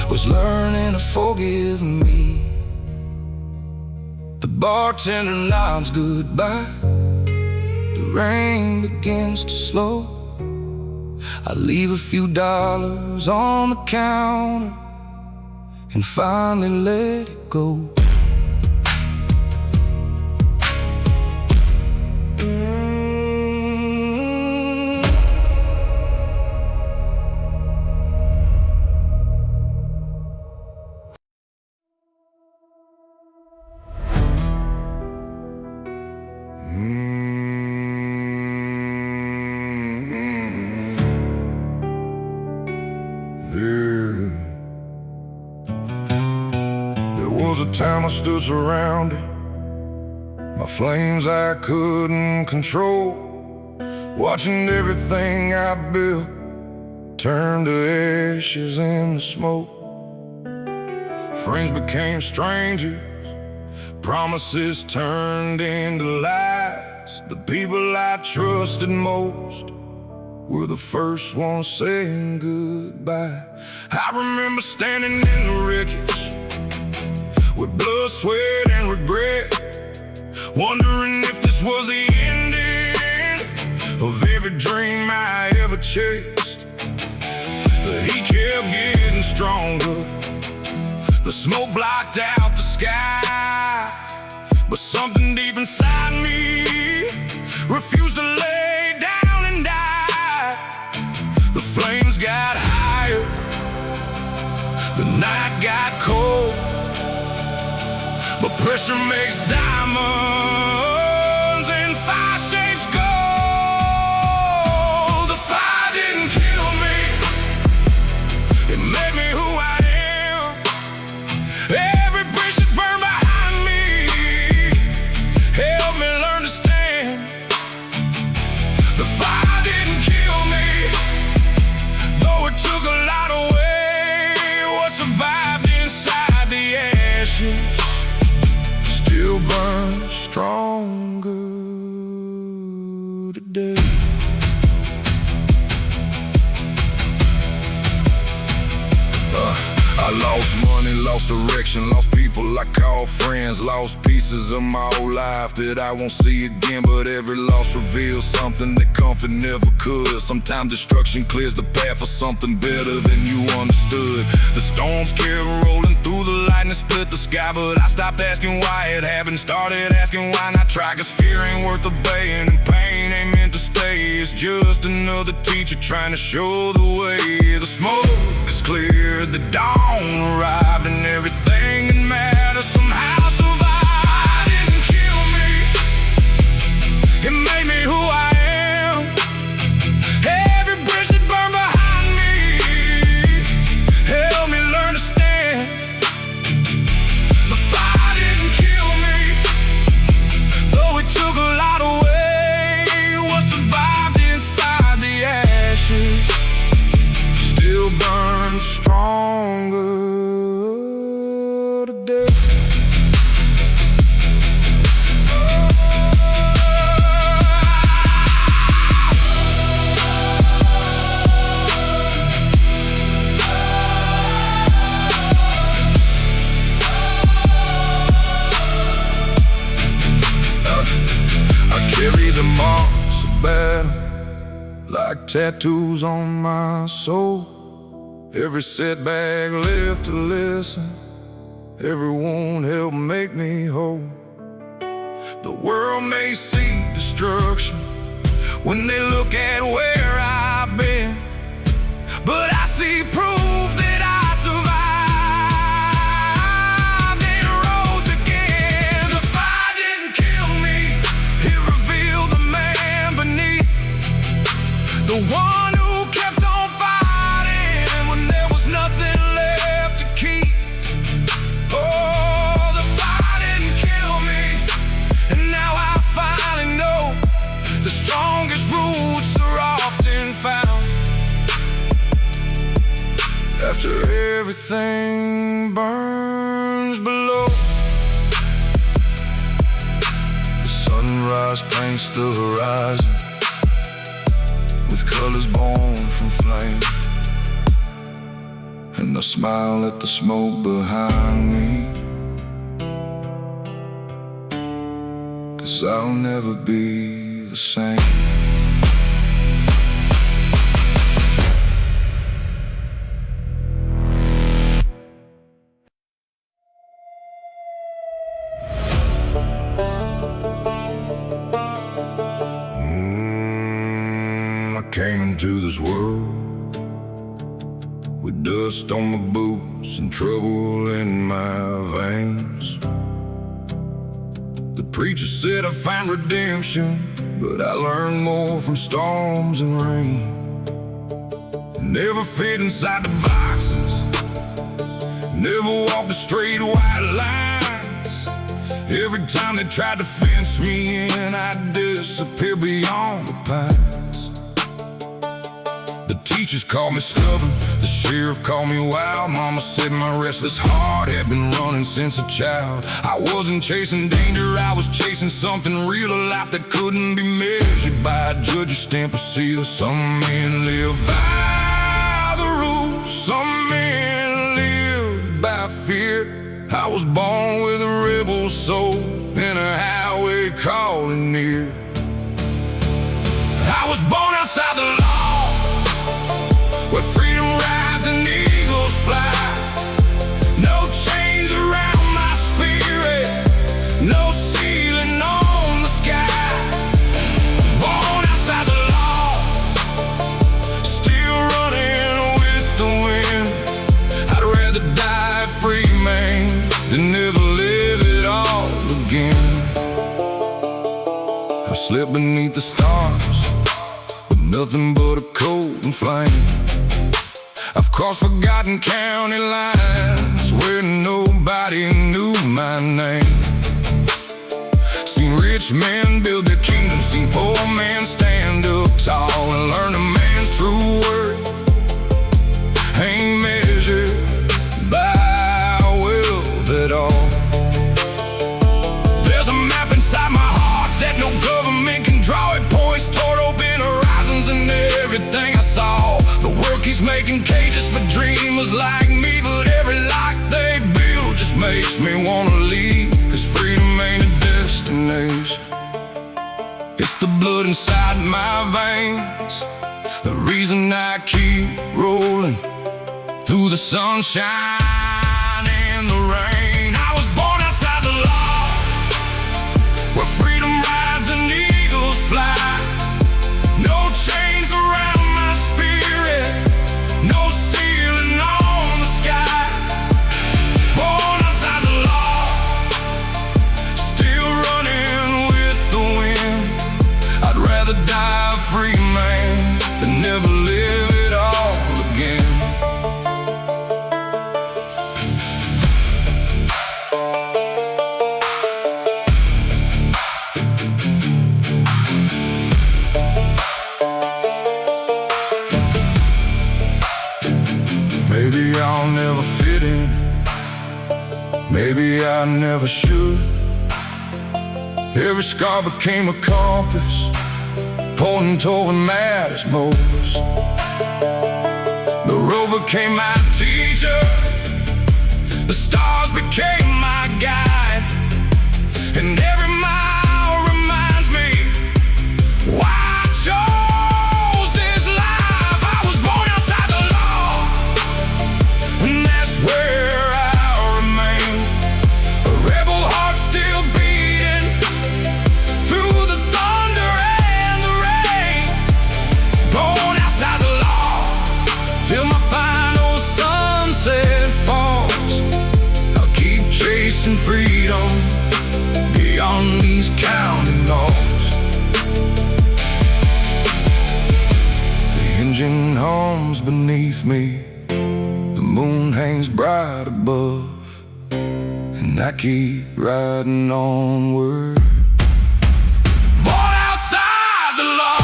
was learning to forgive me. The bartender nods goodbye. The rain begins to slow. I leave a few dollars on the counter and finally let it go. There was a time I stood surrounded, my flames I couldn't control, watching everything I built turn to ashes in the smoke. Friends became strangers, promises turned into lies. The people I trusted most were the first ones saying goodbye. I remember standing in the wreckage with blood, sweat, and regret, wondering if this was the ending of every dream I ever chased. The heat kept getting stronger, the smoke blocked out the sky, but something deep inside me refused to lay down and die. The flames got higher, the night got cold, but pressure makes diamonds and fire shapes gold. The fire didn't kill me, it made me who I am. Every bridge that burned behind me helped me learn to stand. The fire didn't kill me, though it took a lot away. What survived inside the ashes still burns stronger today. I lost money, lost direction, lost people I call friends, lost pieces of my old life that I won't see again. But every loss reveals something that comfort never could. Sometimes destruction clears the path for something better than you understood. The storms kept rolling through the lightning, split the sky, but I stopped asking why it happened, started asking why not try. 'Cause fear ain't worth obeying, and pain ain't meant to stay. It's just another teacher trying to show the way. The smoke is cleared, the dawn arrived, and everything that matters somehow survived. Fire didn't kill me, it made me who I am. Every bridge that burned behind me helped me learn to stand. The fire didn't kill me, though it took a lot away. What survived inside the ashes still burns stronger today. I carry the marks of battle like tattoos on my soul. Every setback left to listen, every wound helped make me whole. The world may see destruction when they look at where I've been. But I see proof that I survived and rose again. The fire didn't kill me, it revealed the man beneath, the one who kept on fighting when there was nothing left to keep. Oh, the fire didn't kill me, and now I finally know the strongest roots are often found after everything burns below. The sunrise paints the horizon with colors born from flame, and I smile at the smoke behind me, 'cause I'll never be the same. I came into this world with dust on my boots and trouble in my veins. The preacher said I found redemption, but I learned more from storms and rain. Never fit inside the boxes, never walked the straight white lines. Every time they tried to fence me in, I'd disappear beyond the pines. The teachers called me stubborn, the sheriff called me wild. Mama said my restless heart had been running since a child. I wasn't chasing danger, I was chasing something real, a life that couldn't be measured by a judge's stamp of seal. Some men live by the rules, some men live by fear. I was born with a rebel soul and a highway calling near. I was born outside the law, where freedom rides and eagles fly. No chains around my spirit, no ceiling on the sky. Born outside the law, still running with the wind. I'd rather die a free man than never live it all again. I've slept beneath the stars with nothing but a cold and flame. I've crossed forgotten county lines where nobody knew my name. Seen rich men build their kingdom, seen poor men stand up tall and learn a man's true worth ain't measured by wealth at all. There's a map inside my heart that no government can draw. It points toward open horizons and everything I saw. The world keeps making cages for dreamers like me, but every lock they build just makes me wanna leave. 'Cause freedom ain't a destination, it's the blood inside my veins, the reason I keep rolling through the sunshine and the rain. I was born outside the law, where freedom rides and eagles fly. No chains around my spirit, no ceiling on the sky. Born outside the law, still running with the wind. I'd rather die a free man than never live it all again. Maybe I'll never fit in, maybe I never should. Every scar became a compass, pointing toward what matters most. The road became my teacher, the stars became my guide, and every mile reminds me why I chose this life. I was born outside the law, and that's where I'll remain. A rebel heart still beating through the thunder and the rain. chasing freedom beyond these county laws. The engine hums beneath me, the moon hangs bright above, and I keep riding onward. Born outside the law.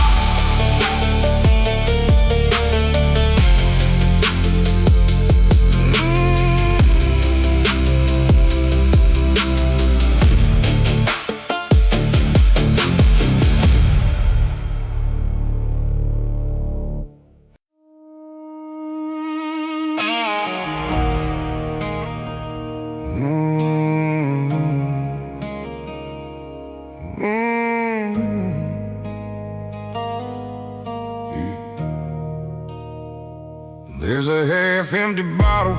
There's a half-empty bottle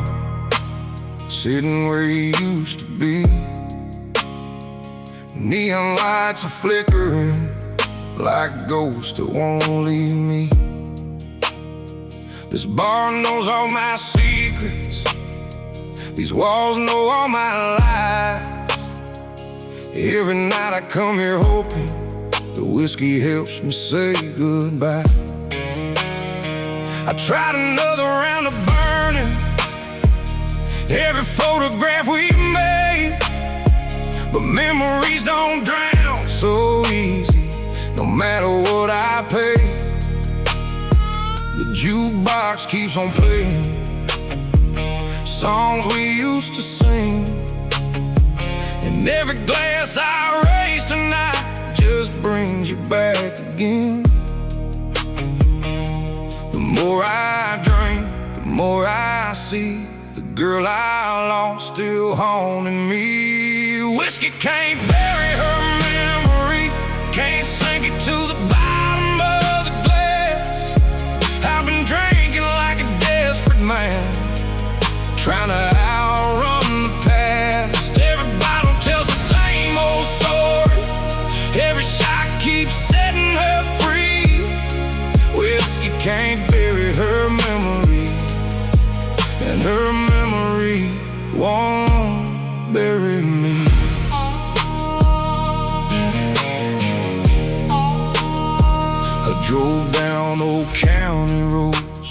sitting where he used to be. Neon lights are flickering like ghosts that won't leave me. This bar knows all my secrets, these walls know all my lies. Every night I come here hoping the whiskey helps me say goodbye. I tried another round of burning every photograph we made, but memories don't drown so easy, no matter what I pay. The jukebox keeps on playing songs we used to sing, and every glass I raise tonight just brings you back again. The more I drink, the more I see the girl I lost still haunting me. Whiskey can't bury her memory, can't sink it to the bottom of the glass. I've been drinking like a desperate man, trying to outrun the past. Every bottle tells the same old story, every shot keeps setting her free. Whiskey can't bury her memory, and her memory won't bury me. I drove down old county roads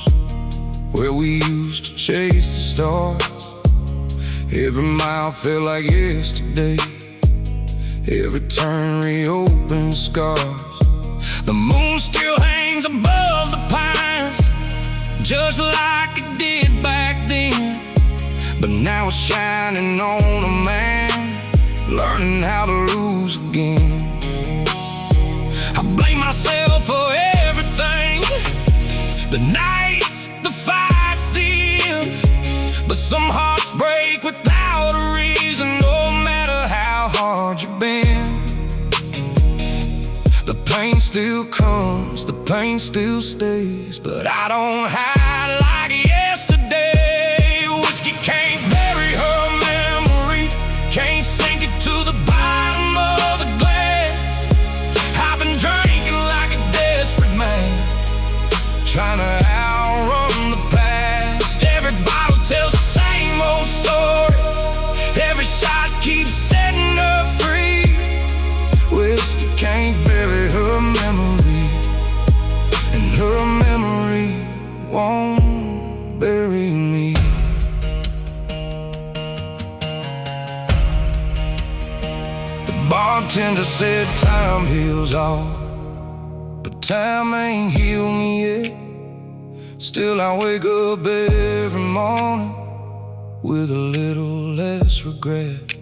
where we used to chase the stars. Every mile felt like yesterday, every turn reopened scars. The moon still hangs above the pines, just like it did back then, but now it's shining on a man learning how to lose again. I blame myself for everything, the nights, the fights, the end. But some hearts break without a reason, no matter how hard you've been. The pain still comes, the pain still stays, but I don't hide like yesterday. Whiskey can't bury her memory, can't sink it to the bottom of the glass. I've been drinking like a desperate man, trying to outrun the past. Every bottle tells the same old story, every shot keeps setting her free. Whiskey can't bury her memory, and her memory won't bury me. The bartender said time heals all, but time ain't healed me yet. Still I wake up every morning with a little less regret.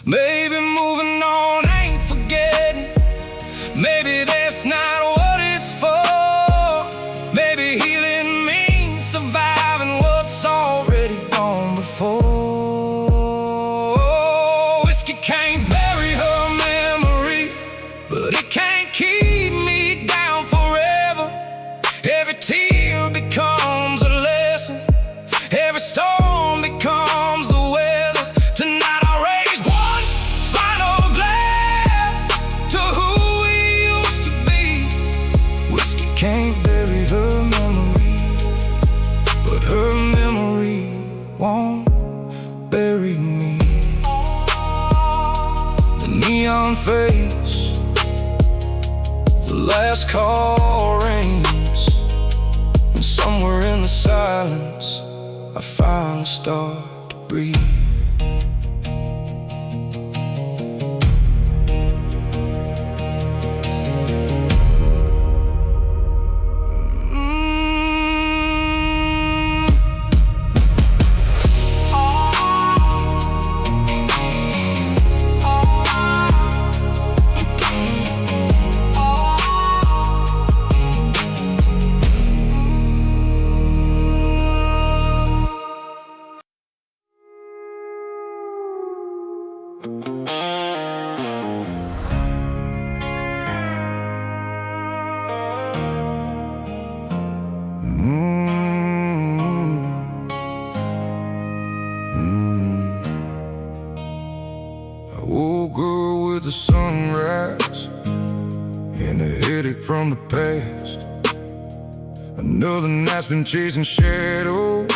Maybe moving on ain't forgetting, maybe that's not what it's for. Maybe healing means surviving what's already gone before. Whiskey can't bury her memory, but it can't keep me down forever. Every tear becomes a lesson, every storm becomes the weather. Tonight I'll raise one final glass to who we used to be. Whiskey can't bury her memory, but her memory won't bury me. sundown face. The last call rings, and somewhere in the silence I finally start to breathe. I woke up with the sunrise and a headache from the past. Another night's been chasing shadows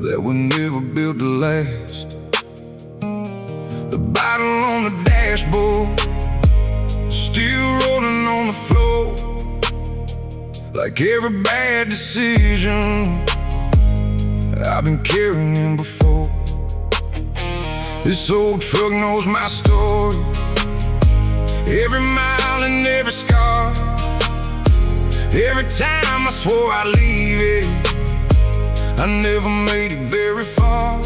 that were never built to last. The bottle on the dashboard, still rolling on the floor, like every bad decision I've been carrying before. This old truck knows my story, every mile and every scar. Every time I swore I'd leave it, I never made it very far.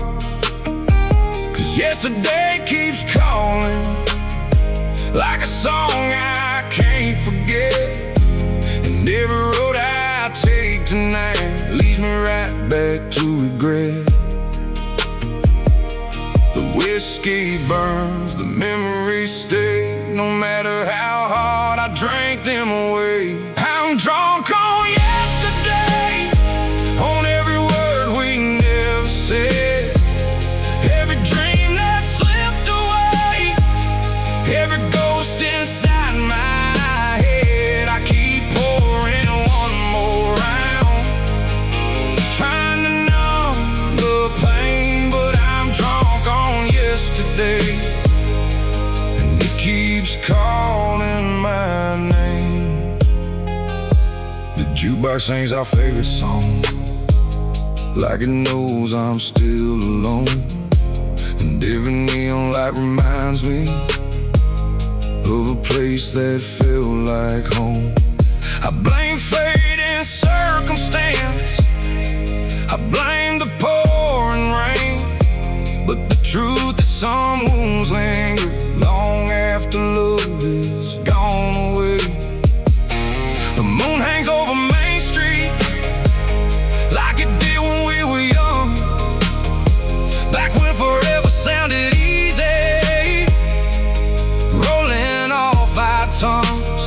'Cause yesterday keeps calling, like a song I can't forget. And every road I take tonight leads me right back to regret. The whiskey burns, the memories stay, no matter how hard I drank them away. I'm drunk on yesterday, on every word we never said, every dream that slipped away, every ghost inside my head. I keep pouring one more round, trying to numb the pain, but I'm drunk on yesterday, and it keeps calling my name. The jukebox sings our favorite song, like it knows I'm still alone. And every neon light reminds me of a place that felt like home. I blame fate and circumstance, I blame the pouring rain, but the truth is some wounds linger long after love is gone away. The moon hangs over Main Street like it did when we were young, back when forever sounded easy, rolling off our tongues.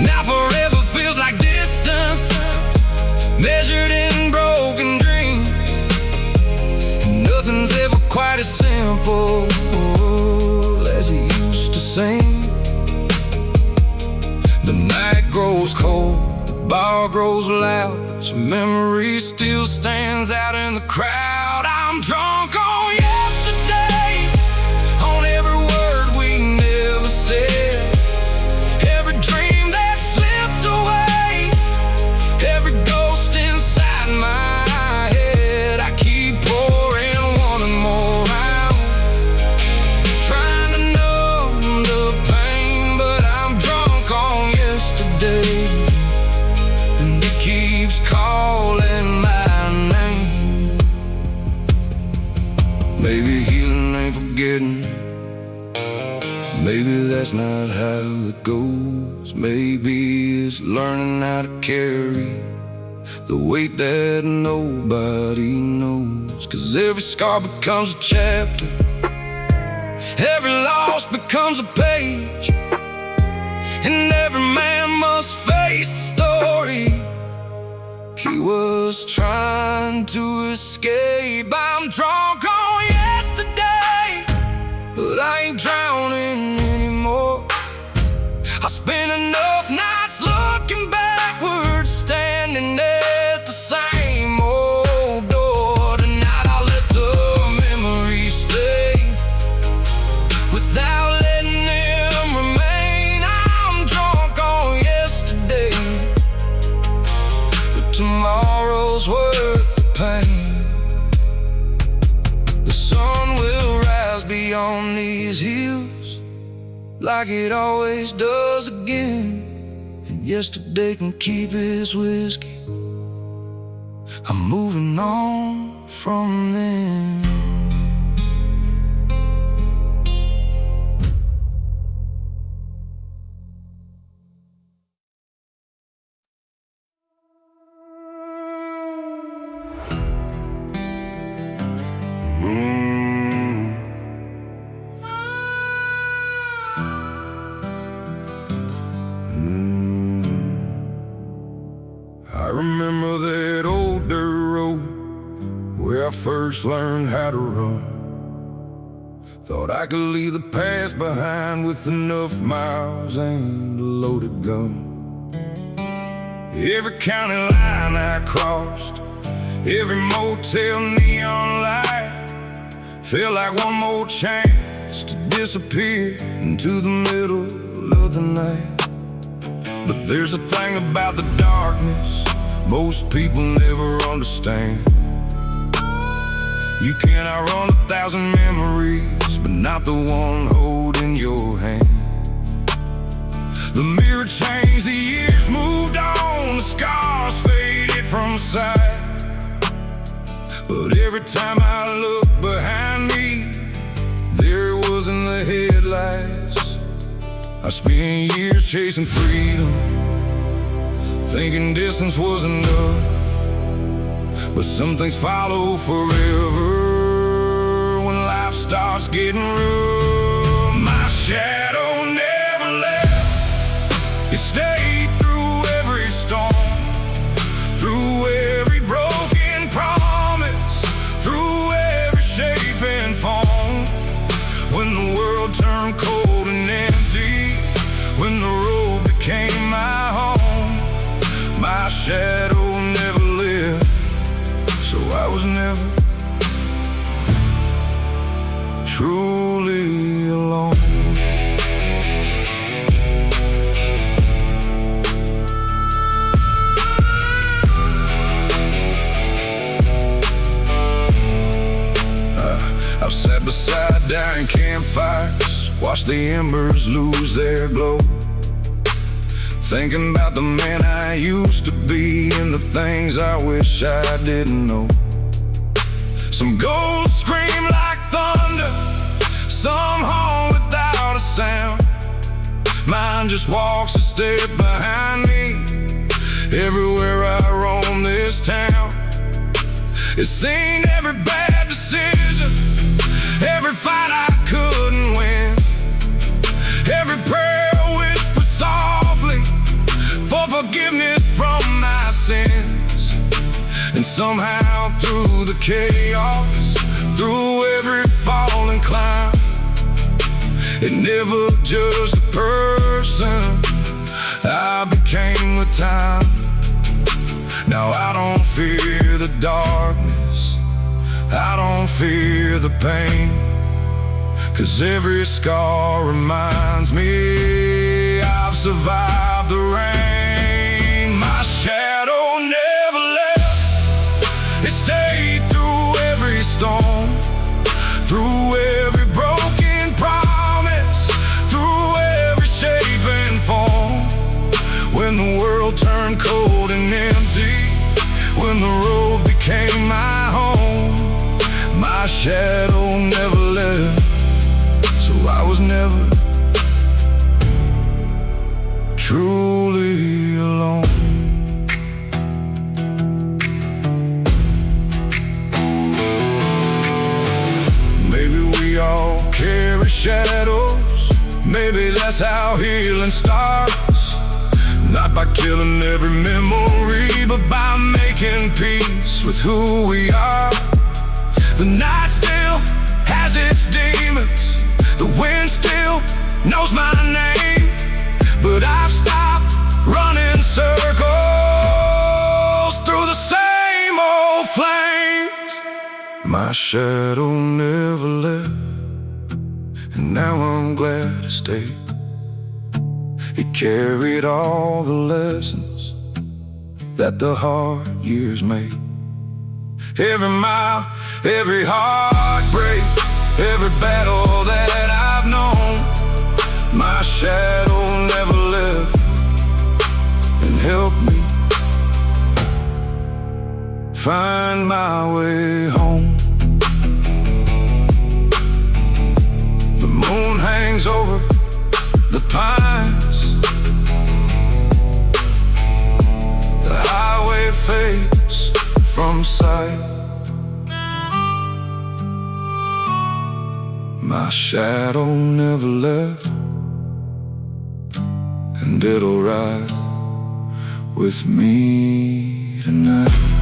Now forever feels like distance, measured in broken dreams, and nothing's ever quite as simple as it used to seem. The night grows cold, the bar grows loud, but your memory still stands out in the crowd. I'm drunk on yesterday, on every word we never said, every dream that slipped away, every ghost inside my head. I keep pouring one more round, trying to numb the pain, but I'm drunk on yesterday, and it keeps calling my name. Maybe healing ain't forgetting, maybe that's not how it goes. Maybe it's learning how to carry the weight that nobody knows. 'Cause every scar becomes a chapter, every loss becomes a page, and every man must face the story he was trying to escape. I'm drunk on yesterday, but I ain't drowning anymore. I spent enough nights looking backwards, standing at the same old door. Tonight I'll let the memories stay, without letting on these hills like it always does again. And yesterday can keep his whiskey. I'm moving on from them. I remember that old dirt road where I first learned how to run. Thought I could leave the past behind with enough miles and a loaded gun. Every county line I crossed, every motel neon light, felt like one more chance to disappear into the middle of the night. But there's a thing about the darkness most people never understand. You can outrun 1,000 memories, but not the one holding your hand. The mirror changed, the years moved on, the scars faded from sight. But every time I look behind me, there it was in the headlights. I spent years chasing freedom, thinking distance was enough. But some things follow forever when life starts getting rough. My shadow never left. It stayed through every storm, through every broken promise, through every shape and form. When the world turned cold and empty, when the road became my home, my shadow never lived, so I was never truly alone. I've sat beside dying campfires, watched the embers lose their glow, thinking about the man I used to be and the things I wish I didn't know. Some ghosts scream like thunder, some home without a sound. Mine just walks a step behind me everywhere I roam this town. It's seen every bad decision, every fight I couldn't win, every prayer whispered softly for forgiveness from my sins. And somehow through the chaos, through every fall and climb, it never judged the person I became with time. Now I don't fear the darkness, I don't fear the pain, 'cause every scar reminds me I've survived the rain. My shadow never left. It stayed through every storm, through every broken promise, through every shape and form. When the world turned cold and empty, when the road became my home, my shadow never left, so I was never truly alone. Maybe we all carry shadows, maybe that's how healing starts. Not by killing every memory, but by making peace with who we are. The night still has its demons, the wind still knows my name, but I've stopped running circles through the same old flames. My shadow never left, and now I'm glad it stayed. It carried all the lessons that the hard years made. Every mile, every heartbreak, every battle that I've known, my shadow never left and helped me find my way home. The moon hangs over the pines, the highway fades from sight. My shadow never left, and it'll ride with me tonight.